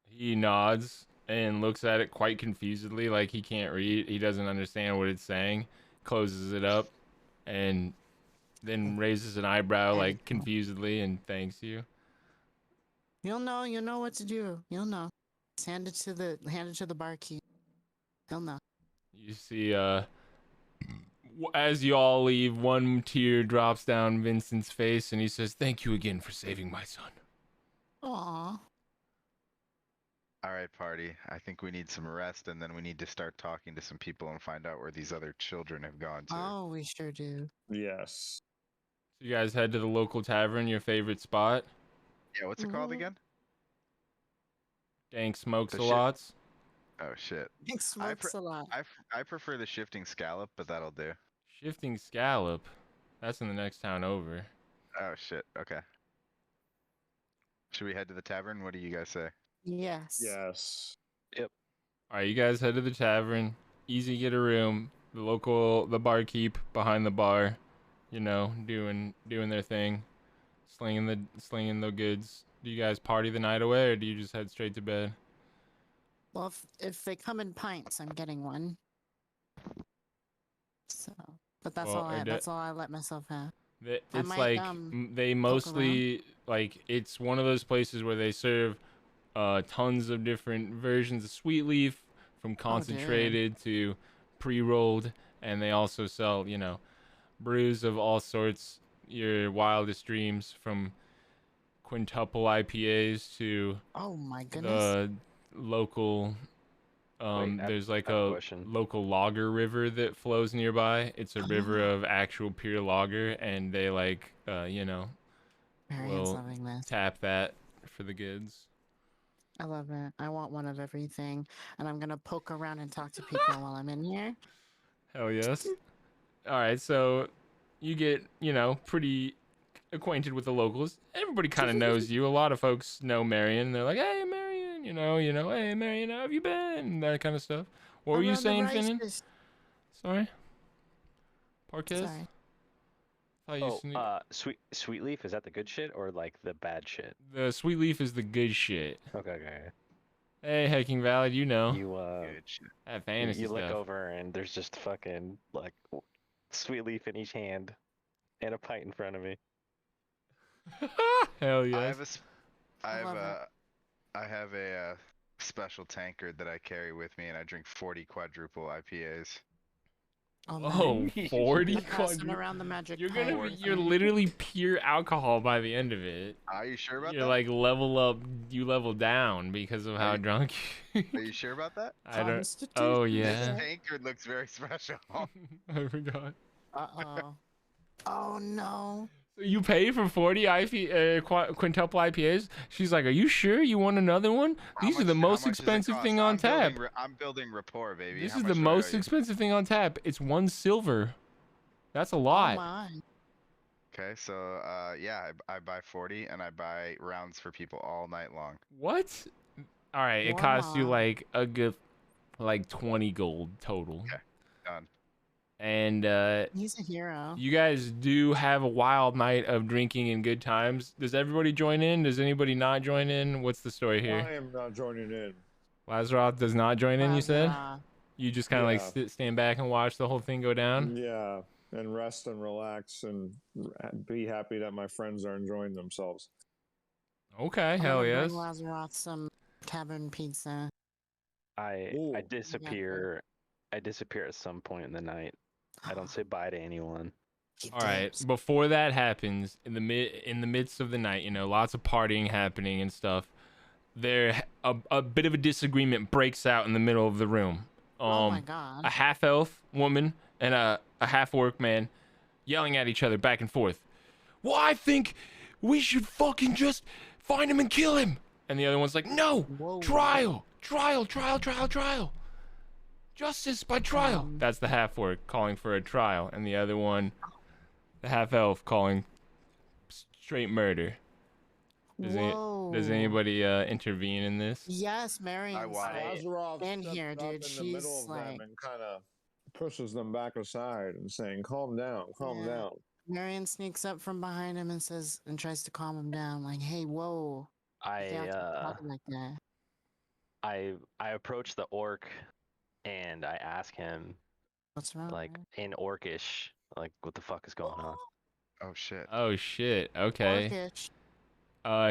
He nods and looks at it quite confusedly, like he can't read. He doesn't understand what it's saying. Closes it up and then raises an eyebrow like confusedly and thanks you. You'll know what to do. You'll know. Just hand it to the barkeep. He'll know. You see, as you all leave, one tear drops down Vincent's face, and he says, "Thank you again for saving my son." Aw. All right, party. I think we need some rest, and then we need to start talking to some people and find out where these other children have gone to. Oh, we sure do. Yes. So you guys head to the local tavern, your favorite spot. Yeah, what's it called Mhm. again? Dank smokes The a shit- lot. Oh shit. It smokes a lot. I prefer the shifting scallop, but that'll do. Shifting scallop. That's in the next town over. Oh shit. Okay. Should we head to the tavern? What do you guys say? Yes. Yes. All right, you guys head to the tavern. Easy get a room. The barkeep behind the bar, you know, doing their thing, slinging the goods. Do you guys party the night away, or do you just head straight to bed? Well, if they come in pints, I'm getting one. So, but that's Well, all. That's all I let myself have. I It's might, like they poke around. mostly like it's one of those places where they serve tons of different versions of sweet leaf, from Oh, dude. concentrated to pre-rolled, and they also sell, brews of all sorts, your wildest dreams, from quintuple IPAs to Oh my goodness. the local there's like I have a a question. local lager river that flows nearby. It's a river Oh. of actual pure lager, and they Marian's will loving this. tap that for the goods. I love it. I want one of everything. And I'm gonna poke around and talk to people while I'm in here. Hell yes. All right, so you get, pretty acquainted with the locals. Everybody kind of knows you. A lot of folks know Marion. They're like, "Hey, Marion, hey, Marion, how have you been?" That kind of stuff. What were you Around the saying, rice Finan? fish- Sorry? Parquez? Sorry. Thought you Oh, sweet leaf, is that the good shit or like the bad shit? The sweet leaf is the good shit. Okay. Hey, Hacking Valid, You Good shit. that you, fantasy you look stuff. over and there's just fucking like sweet leaf in each hand and a pint in front of me. Hell I yes. have a, s- I I have love a, I have a special tankard that I carry with me, and I drink 40 quadruple IPAs. Oh, man. Oh, 40 I'm passing quadru- around the magic You're pipe. you're literally pure alcohol by the end of it. Are you sure about You're that? like level up, you level down because of how you- drunk Are you sure about that? I don't. Constitution. Oh This yeah. tankard looks very special. I forgot. Uh-oh. Oh, no. So you pay for 40 quintuple IPAs? She's like, "Are you sure you want another one? These are the How most much does it expensive cost? thing on tap. I'm building rapport, baby. This How is much the do I owe most you? expensive thing on tap. It's 1 silver. That's a Oh, lot." my. Okay, so yeah, I buy 40 and I buy rounds for people all night long. What? All right, it costs you Warmop. like a good 20 gold total. Okay, done. And He's a hero. you guys do have a wild night of drinking and good times. Does everybody join in? Does anybody not join in? What's the story here? I am not joining in. Lazaroth does not join in, you said? Lazaroth. You just kind of Yeah. stand back and watch the whole thing go down? Yeah, and rest and relax and be happy that my friends are enjoying themselves. Okay, I'm hell gonna yes. bring Lazaroth some tavern pizza. Ooh. I Yeah, disappear. I disappear at some point in the night. I don't say bye to anyone. He All right, dips. before that happens, in the midst of the night, lots of partying happening and stuff, a bit of a disagreement breaks out in the middle of the room. Oh my god. A half-elf woman and a half-orc man yelling at each other back and forth. "Well, I think we should fucking just find him and kill him." And the other one's like, "No, Whoa. trial. Justice by trial." Um. That's the half-orc calling for a trial, and the other one, the half-elf, calling straight murder. Does Whoa. anybody intervene in this? Yes, Marion's watch. like, Lazaroth in steps here, up dude. in the She's middle of like- them and kind of pushes them back aside and saying, "Calm down, calm Yeah. down." Marion sneaks up from behind him and says, and tries to calm him down, like, "Hey, whoa, you can't talk like that." I approach the orc and I ask him What's wrong? like man? in orcish, like what the fuck is going on? Oh shit. Oh shit. Okay. Orcish.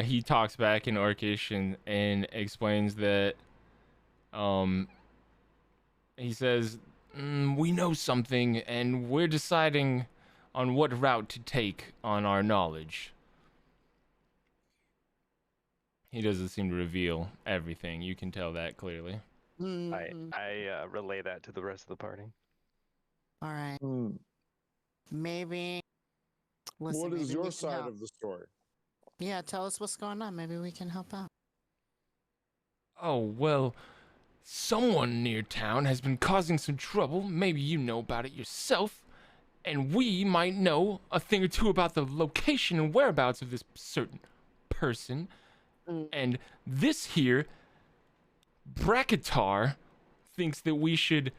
He talks back in Orcish and explains that he says, "We know something and we're deciding on what route to take on our knowledge." He doesn't seem to reveal everything. You can tell that clearly. Mhm. I relay that to the rest of the party. All right. Hmm. Maybe. Listen, What is maybe we your can side help. of the story? Yeah, tell us what's going on. Maybe we can help out. Oh, well, someone near town has been causing some trouble. Maybe you know about it yourself. And we might know a thing or two about the location and whereabouts of this certain person. Mm. And this here, Bracketar, thinks that we should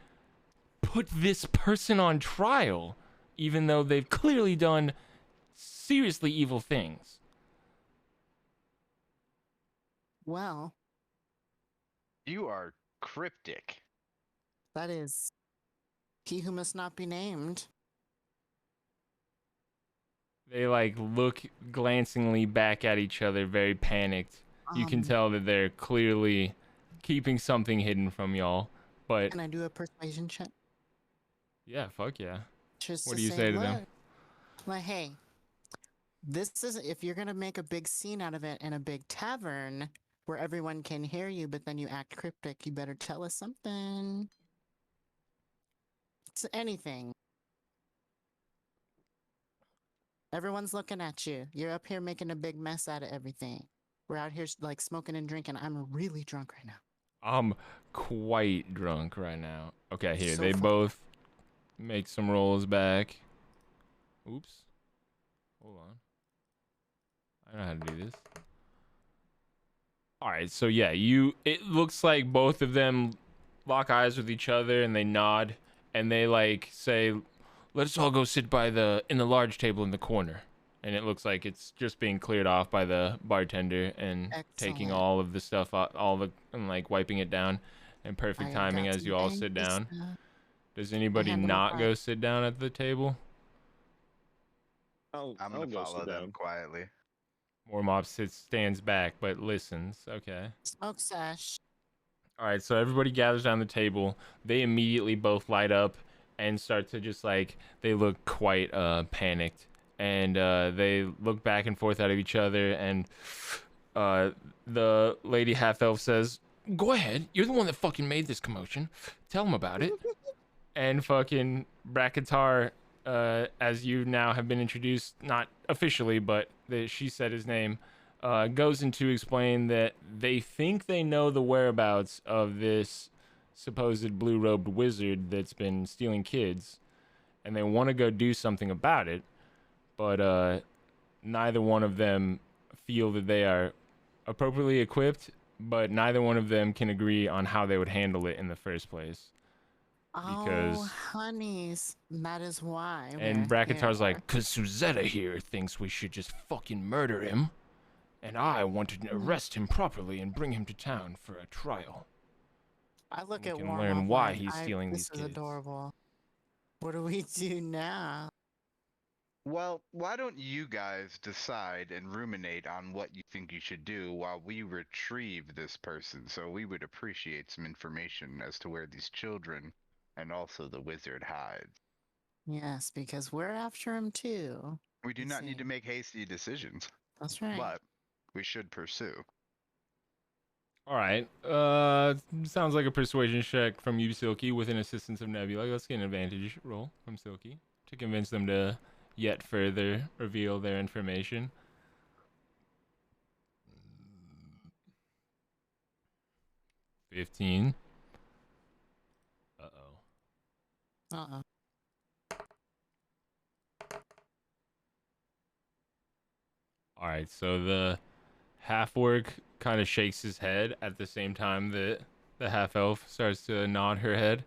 put this person on trial, even though they've clearly done seriously evil things. Well, You are cryptic. that is he who must not be named. They like look glancingly back at each other, very panicked. You can tell that they're clearly keeping something hidden from y'all. But Can I do a persuasion check? yeah, fuck yeah. Just What to do you say, say to look, them? like, hey, this is if you're gonna make a big scene out of it in a big tavern where everyone can hear you, but then you act cryptic, you better tell us something. It's anything. Everyone's looking at you. You're up here making a big mess out of everything. We're out here like smoking and drinking. I'm really drunk right now. I'm quite drunk right now. Okay, here. So They fun. both make some rolls back. Oops. Hold on. I know how to do this. Alright, so yeah, it looks like both of them lock eyes with each other and they nod and they like say, let's all go sit in the large table in the corner. And it looks like it's just being cleared off by the bartender and taking Excellent. all of the stuff out, and like wiping it down in perfect I timing got as some you all sit eggs, down. Does anybody hand them a not pie. go sit down at the table? I'm I'm gonna gonna follow sit them down. quietly. Warmop stands back but listens. Okay. Smoke sesh. All right, so everybody gathers around the table. They immediately both light up and start to just like, they look quite panicked. And they look back and forth at each other. And the lady half-elf says, go ahead. You're the one that fucking made this commotion. Tell them about it. And fucking Bracketar, as you now have been introduced, not officially, but she said his name, goes in to explain that they think they know the whereabouts of this supposed blue-robed wizard that's been stealing kids, and they want to go do something about it, but neither one of them feel that they are appropriately equipped, but neither one of them can agree on how they would handle it in the first place. Oh, Because honeys, that is why. and we're Bracketar's here. like, cause Suzetta here thinks we should just fucking murder him, and I want to arrest him properly and bring him to town for a trial. I look we at can Warmop learn why like, he's stealing this these is kids. adorable. What do we do now? Well, why don't you guys decide and ruminate on what you think you should do while we retrieve this person, so we would appreciate some information as to where these children and also the wizard hides. Yes, because we're after him too. We do You not need see. to make hasty decisions, That's right. but we should pursue. All right. Sounds like a persuasion check from you, Silky, with an assistance of Nebula. Let's get an advantage roll from Silky to convince them to yet further reveal their information. $15. Uh-oh. Uh-oh. All right, so the half-orc kind of shakes his head at the same time that the half-elf starts to nod her head,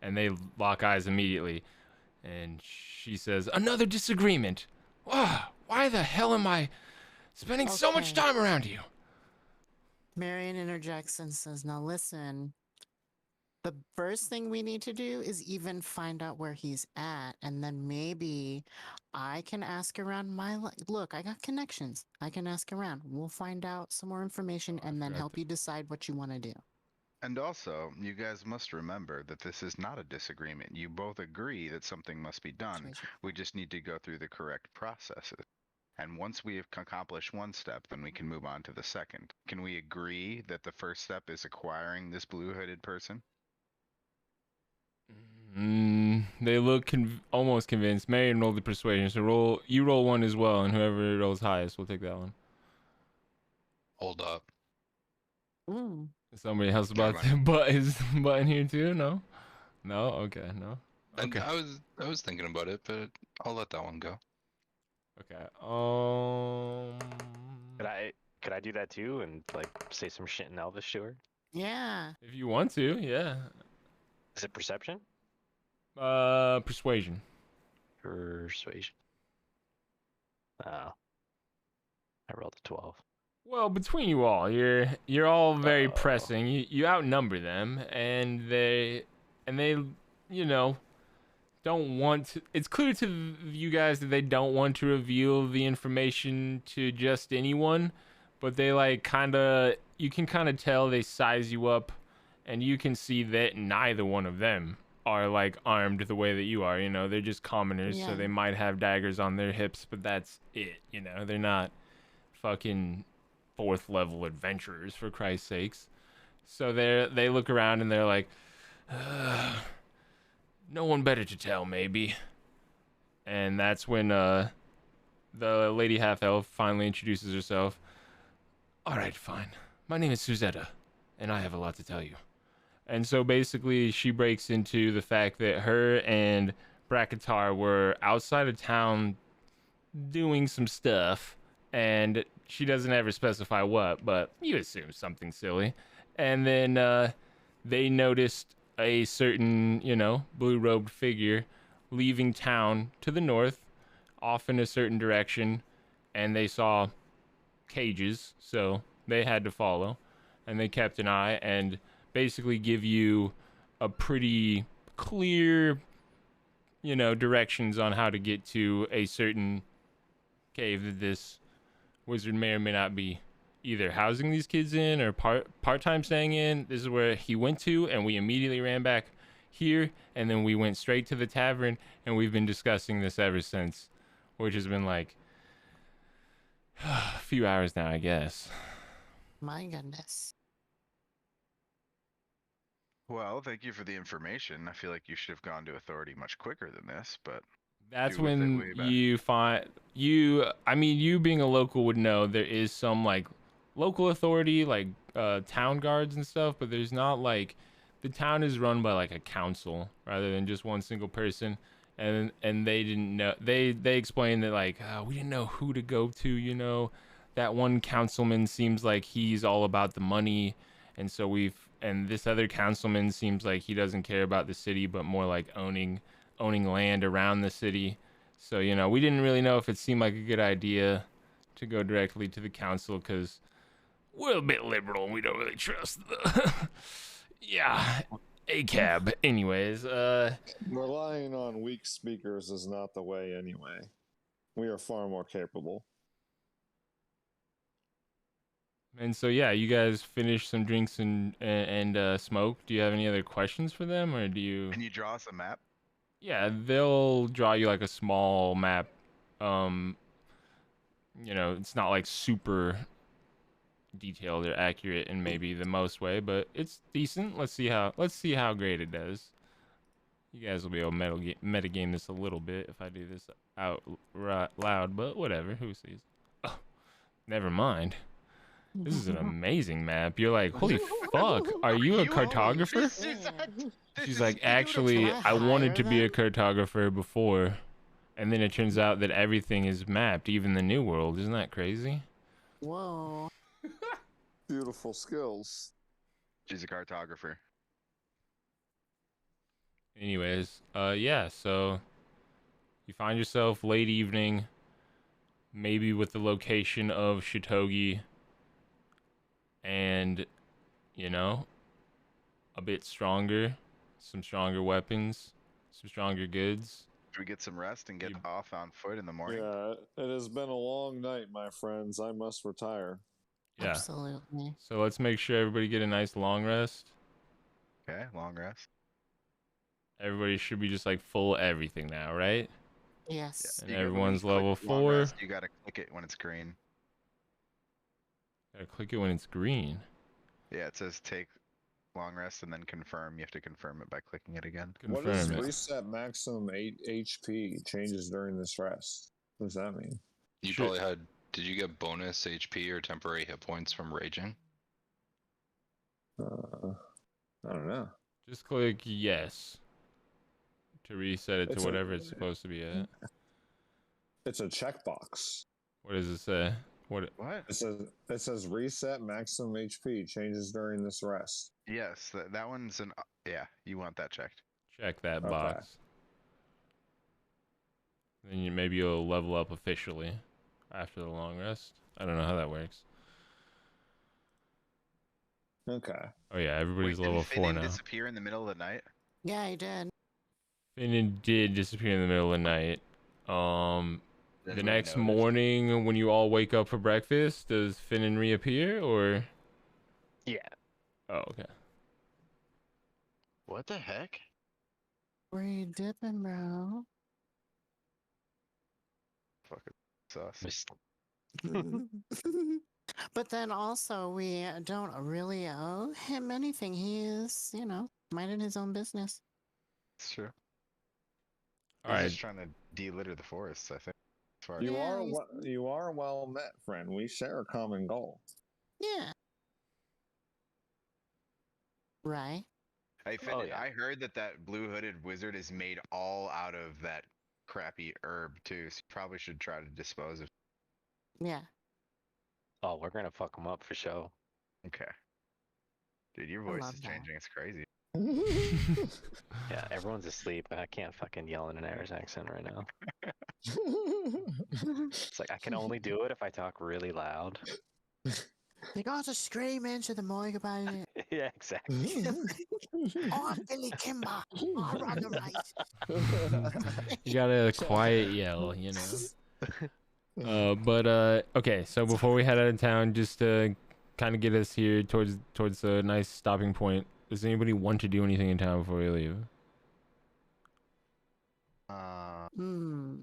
and they lock eyes immediately. And she says, another disagreement. Why the hell am I spending so much Okay. time around you? Marion interjects and says, now listen, the first thing we need to do is even find out where he's at, and then maybe I can ask around look, I got connections. I can ask around. We'll find out some more information Oh, I and then forgot help you decide what you want to do. And also, you guys must remember that this is not a disagreement. You both agree that something must be done. Persuasion. We just need to go through the correct processes. And once we have accomplished one step, then we can move on to the second. Can we agree that the first step is acquiring this blue-hooded person? They look almost convinced. Marion rolled the persuasion, so you roll one as well, and whoever rolls highest will take that one. Hold up. Mm. Somebody else Never about to butt his button here too? No? No? Okay, no. And Okay. I was thinking about it, but I'll let that one go. Okay. Could I do that too and like say some shit in Elvish to her? Yeah. If you want to, yeah. Is it perception? Persuasion. Persuasion. Oh. I rolled a 12. Well, between you all, you're all very Uh-oh. pressing. You outnumber them, and they, you know, don't want to. It's clear to you guys that they don't want to reveal the information to just anyone, but they like kind of. You can kind of tell they size you up, and you can see that neither one of them are like armed the way that you are. You know, they're just commoners, so Yeah. they might have daggers on their hips, but that's it. You know, they're not fucking 4th level adventurers, for Christ's sakes. So they look around and they're like, no one better to tell, maybe. And that's when the lady half elf finally introduces herself. All right, fine. My name is Suzetta, and I have a lot to tell you. And so basically, she breaks into the fact that her and Bracketar were outside of town doing some stuff, and she doesn't ever specify what, but you assume something silly. And then they noticed a certain, blue-robed figure leaving town to the north, off in a certain direction, and they saw cages, so they had to follow, and they kept an eye and basically give you a pretty clear, directions on how to get to a certain cave that this wizard may or may not be either housing these kids in or part-time staying in. This is where he went to, and we immediately ran back here, and then we went straight to the tavern, and we've been discussing this ever since, which has been like a few hours now, I guess. My goodness. Well, thank you for the information. I feel like you should have gone to authority much quicker than this, but That's Do with it when way back. you find you being a local would know there is some like local authority, like town guards and stuff, but there's not like the town is run by like a council rather than just one single person. And they didn't know, they explained that like we didn't know who to go to. That one councilman seems like he's all about the money, and so and this other councilman seems like he doesn't care about the city but more like owning land around the city. So we didn't really know if it seemed like a good idea to go directly to the council because we're a bit liberal and we don't really trust the yeah, ACAB. Anyways, Relying on weak speakers is not the way anyway. We are far more capable. and so yeah, you guys finished some drinks and smoke. Do you have any other questions for them, or do you? can you draw us a map? Yeah, they'll draw you like a small map. It's not like super detailed or accurate in maybe the most way, but it's decent. Let's see how great it does. You guys will be able to metagame this a little bit if I do this out loud, but whatever. Who sees? Oh, never mind. This is an amazing map. You're like, holy fuck, are you a cartographer? She's like, actually, I wanted to be a cartographer before, and then it turns out that everything is mapped, even the new world. Isn't that crazy? Whoa. Beautiful skills. She's a cartographer. Anyways, yeah, so you find yourself late evening, maybe with the location of Shitogi, and, a bit stronger, some stronger weapons, some stronger goods. Should we get some rest and get You- off on foot in the morning? Yeah, it has been a long night, my friends. I must retire. Yeah. Absolutely. So let's make sure everybody get a nice long rest. Okay, long rest. Everybody should be just like full everything now, right? Yes. And You gotta- when you everyone's click level long 4. rest, you gotta click it when it's green. Gotta click it when it's green. Yeah, it says take long rest and then confirm. You have to confirm it by clicking it again. What does Confirm it. reset maximum 8 HP changes during this rest? What does that mean? You Sure. probably had. Did you get bonus HP or temporary hit points from raging? I don't know. Just click yes to reset it It's to a- whatever it's supposed to be at. It's a checkbox. What does it say? What? What? It says reset maximum HP changes during this rest. Yes, that one's an. Yeah, you want that checked. Check that Okay. box. Then maybe you'll level up officially after the long rest. I don't know how that works. Okay. Oh yeah, everybody's Wait, level didn't 4 Finan now. disappear in the middle of the night? Yeah, I did. Finan did disappear in the middle of the night. The Didn't next notice. morning when you all wake up for breakfast, does Finan reappear or? Yeah. Oh, okay. What the heck? Where you dipping, bro? Fucking sus. Just- But then also, we don't really owe him anything. He is, minding his own business. It's true. All He's right. just trying to de-litter the forests, I think. As far as You Yeah, are he's- you are well met, friend. We share a common goal. Yeah. Right? Hey, Finn, Oh, yeah. I heard that blue-hooded wizard is made all out of that crappy herb too. So you probably should try to dispose of. Yeah. Oh, we're gonna fuck him up for sure. Okay. Dude, your I voice love is that. changing. It's crazy. Yeah, everyone's asleep. I can't fucking yell in an Irish accent right now. It's like I can only do it if I talk really loud. You got to scream into the mic about it. Yeah, exactly. Oh, I'm Billy Kimber. I run the race. You got a quiet yell, you know. Okay. So before we head out of town, just to kind of get us here towards a nice stopping point. Does anybody want to do anything in town before we leave? Hmm.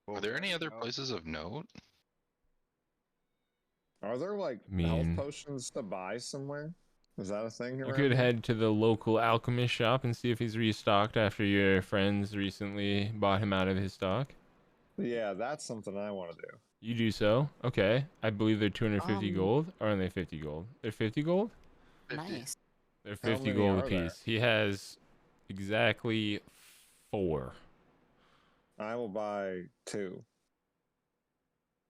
Are there any other Oh, places of note? Are there like I health mean- potions to buy somewhere? Is that a thing? You around could here? head to the local alchemist shop and see if he's restocked after your friends recently bought him out of his stock. Yeah, that's something I want to do. You do so. Okay. I believe they're 250 Um, gold. Or are they 50 gold? They're 50 gold? Nice. They're How 50 many gold are there? apiece. He has exactly 4. I will buy 2.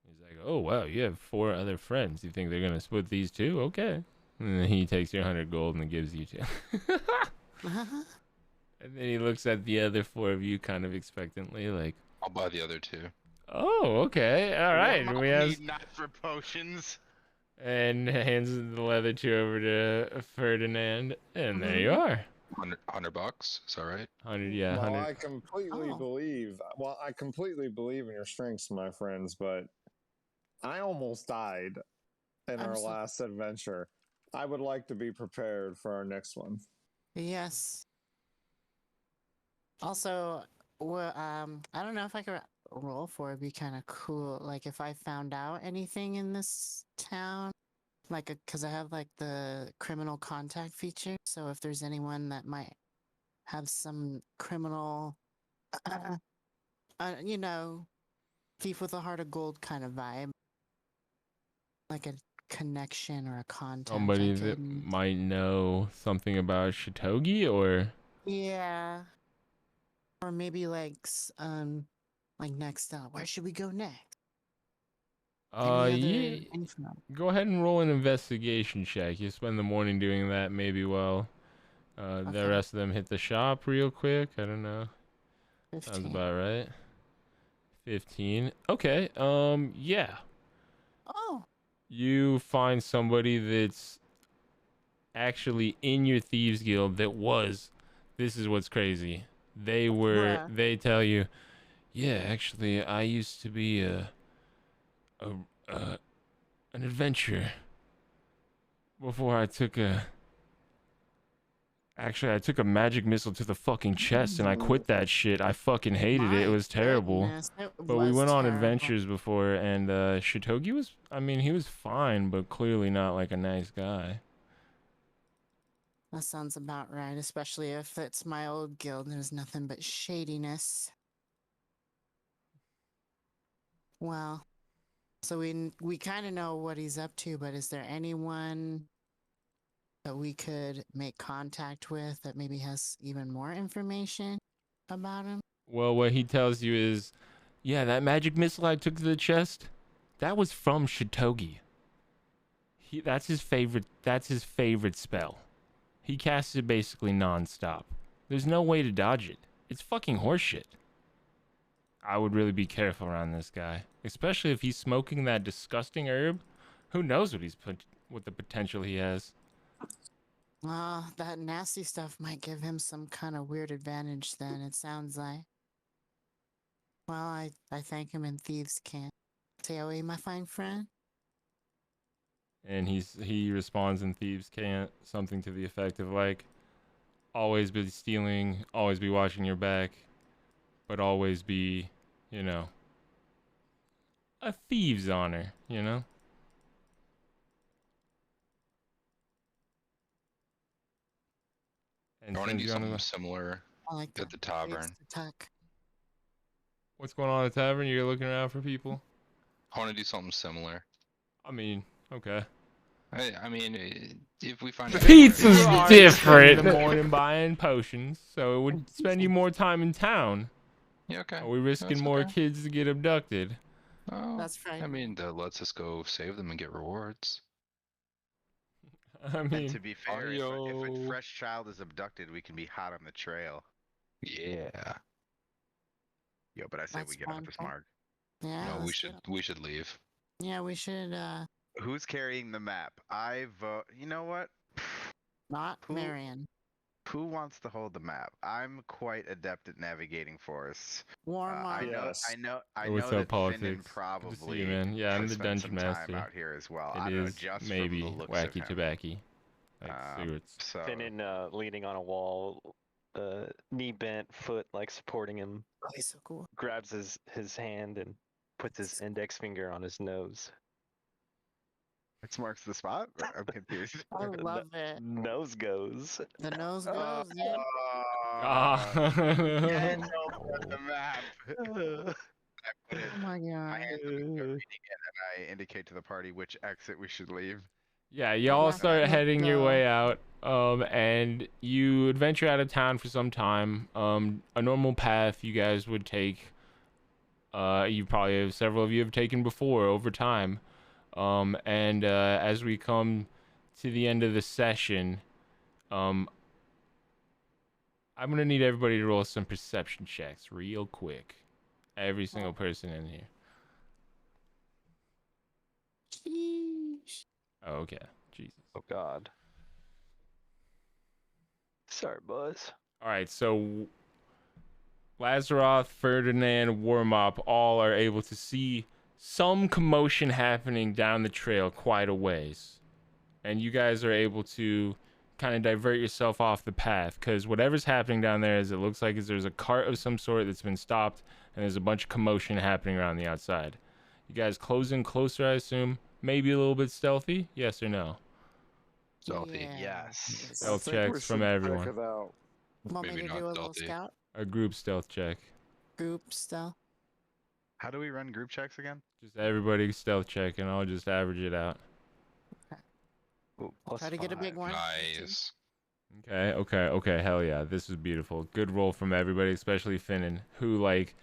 He's like, oh, wow, you have 4 other friends. You think they're going to split these 2? Okay. And then he takes your 100 gold and gives you 2. And then he looks at the other 4 of you kind of expectantly, like, I'll buy the other 2. oh, okay. All right. Warmop We have... need not for potions. And hands the leather 2 over to Ferdinand. And there you are. $100. Is that right? 100, yeah, Well, 100. I completely Oh. believe. Well, I completely believe in your strengths, my friends. But I almost died in I'm our so- last adventure. I would like to be prepared for our next one. Yes. Also, I don't know if I could roll for it. It'd be kind of cool. Like if I found out anything in this town, because I have like the criminal contact feature. So if there's anyone that might have some criminal, thief with a heart of gold kind of vibe, like a connection or a contact. Somebody I that could- might know something about Shitogi, or Yeah. Or maybe like next up, where should we go next? Any other yeah, info? go ahead and roll an investigation check. You spend the morning doing that, maybe while the Okay. rest of them hit the shop real quick. I don't know. Sounds 15. about right. 15. Okay. Yeah. Oh, You find somebody that's actually in your thieves guild that was. This is what's crazy. Yeah. They tell you, yeah, actually I used to be an adventurer before I took a magic missile to the fucking chest and I quit that shit. I fucking hated it. It my was terrible. goodness, it But we was went on terrible. adventures before, and Shitogi was, I mean, he was fine, but clearly not like a nice guy. That sounds about right, especially if it's my old guild. There's nothing but shadiness. Well, so we kind of know what he's up to, but is there anyone that we could make contact with that maybe has even more information about him? Well, what he tells you is, yeah, that magic missile I took to the chest, that was from Shitogi. That's his favorite spell. He casts it basically non-stop. There's no way to dodge it. It's fucking horseshit. I would really be careful around this guy, especially if he's smoking that disgusting herb. Who knows what the potential he has? That nasty stuff might give him some kind of weird advantage then, it sounds like. Well, I thank him in Thieves' Camp. TOE, my fine friend. And he responds in Thieves Can't something to the effect of like, always be stealing, always be watching your back, but always be, you know, a thieves honor, you know? And I want to sends do you on something the- similar I like at the It's tavern. the tuck. What's going on at the tavern? You're looking around for people? I want to do something similar. I mean, okay. I mean, if we find Pizza's out different in the morning buying potions, so it would spend you more time in town. Yeah, okay. Are we risking That's more okay. kids to get abducted? Oh, That's I right. mean, that lets us go save them and get rewards. I And mean, to be fair, if a audio- fresh child is abducted, we can be hot on the trail. Yeah. Yo, but I say we That's get off this wonderful. mark. Yeah. No, we let's should do it. we should leave. Yeah, we should Who's carrying the map? I vote. You know what? not Who- Marion. Who wants to hold the map? I'm quite adept at navigating forests. Warm I up. know. Yes. I What's know up, that politics? Finan Good to see probably you, man. Yeah, I'm has the spent dungeon some master. time out here as well. It I don't know, is just maybe from the looks wacky of him. tobacco, like cigarettes. So Finan leaning on a wall, knee bent, foot like supporting him, Oh, he's so cool. grabs his hand and puts his index finger on his nose. it marks the spot. I'm confused. I love it. Nose goes. The nose goes, yeah. Ah. Yeah, no, on the map. I put it. Oh my My god. hands on the reading it, and I indicate to the party which exit we should leave. Yeah, y'all Let's start heading your go. way out, and you adventure out of town for some time. A normal path you guys would take, you probably have, several of you have taken before over time. And as we come to the end of the session, I'm gonna need everybody to roll some perception checks real quick. Every single person in here. Sheesh. Oh, okay. Jesus. Oh God. Sorry, buzz. All right, so Lazaroth, Ferdinand, Warmop all are able to see some commotion happening down the trail quite a ways. And you guys are able to kind of divert yourself off the path, because whatever's happening down there is, it looks like there's a cart of some sort that's been stopped, and there's a bunch of commotion happening around the outside. You guys close in closer, I assume. Maybe a little bit stealthy, yes or no? Stealthy. Yeah. Yes. Stealth I think we checks from should check everyone. it out. Want me Maybe to not do a little stealthy. scout A group stealth check. group stuff? How do we run group checks again? Just everybody stealth check, and I'll just average it out. Ooh, Try to get a big 5. one. Nice. Okay, hell yeah, this is beautiful. Good roll from everybody, especially Finan, who, like,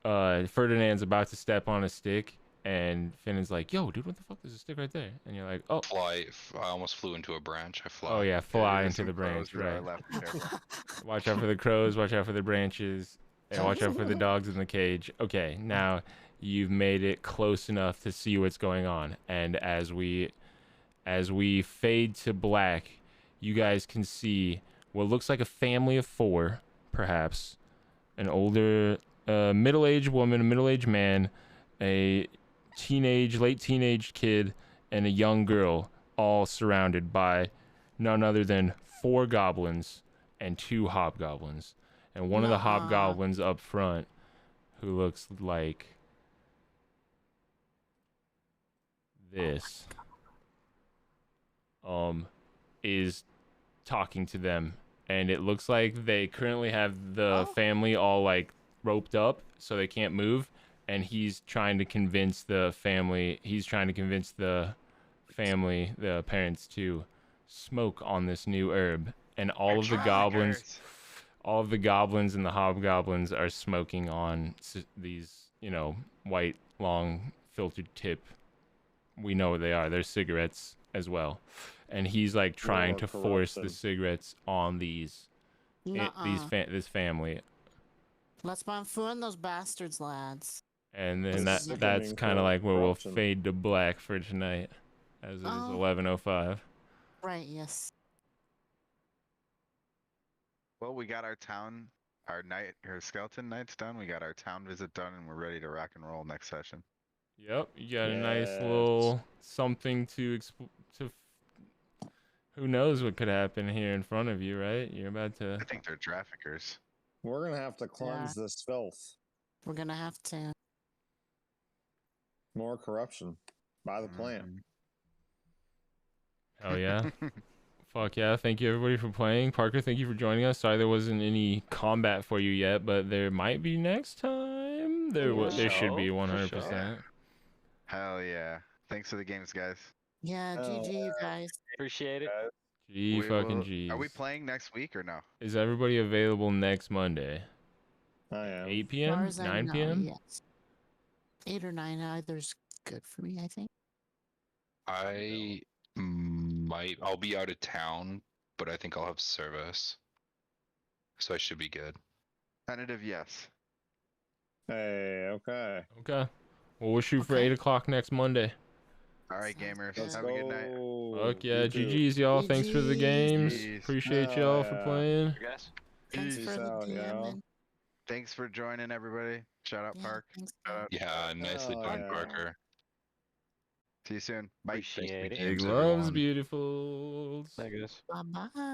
Ferdinand's about to step on a stick, and Finan's like, yo, dude, what the fuck, there's a stick right there. And you're like, oh, I almost flew into a branch. I fly. oh yeah, fly There's into the some crows branch, to our right. left, be careful. Watch out for the crows, watch out for the branches, and watch out for the dogs in the cage. Okay, now you've made it close enough to see what's going on, and as we fade to black, you guys can see what looks like a family of 4, perhaps. An older, middle-aged woman, a middle-aged man, a late teenage kid, and a young girl, all surrounded by none other than 4 goblins and 2 hobgoblins. And one of the Nuh-uh. hobgoblins up front, who looks like this, is talking to them, and it looks like they currently have the family all like roped up so they can't move, and he's trying to convince the parents to smoke on this new herb, and all of the goblins and the hobgoblins are smoking on these, white long filtered tip, we know what they are, they're cigarettes as well. And he's like trying to force the cigarettes on this family, Let's bonfooin those bastards, lads. and then This is that's sickening kind of like where we'll corruption. fade to black for tonight, as it is Oh. 11:05. Right, yes. Well, we got our skeleton nights done. We got our town visit done, and we're ready to rock and roll next session. Yep, you got a nice Yes. little something to who knows what could happen here in front of you, right? You're about to. I think they're traffickers. We're gonna have to cleanse this filth. We're gonna have to. More corruption by the plant. Mhm. Oh yeah. Fuck yeah, thank you everybody for playing. Parker, thank you for joining us. Sorry there wasn't any combat for you yet, but there might be next time. There should be 100%. Hell yeah! Thanks for the games, guys. Yeah, Oh, GG, you guys. Appreciate it. Gee, fucking G's. Are we playing next week or no? Is everybody available next Monday? I am. 8 As far p.m., as I 9 know, p.m. yes. 8 or 9, either's good for me, I think. I'll be out of town, but I think I'll have service. So I should be good. Tentative, yes. Hey, okay. Okay. Well, we'll shoot for Okay. 8 o'clock next Monday. All right, Sounds gamers. good. Let's Have a good night. go. Fuck yeah, You too. GG's y'all. Thanks for the GGs. games. GGs. Appreciate Hell y'all for yeah. playing. You guys? Thanks Peace for the out, y'all. DMing. Thanks for joining, everybody. Shout out, Yeah, Park. thanks, Shout man. out. Yeah, nicely Oh, done, yeah. Parker. See you soon. Bye. Appreciate it. Big James, loves, everyone. beautifuls. Thank you guys. Bye-bye.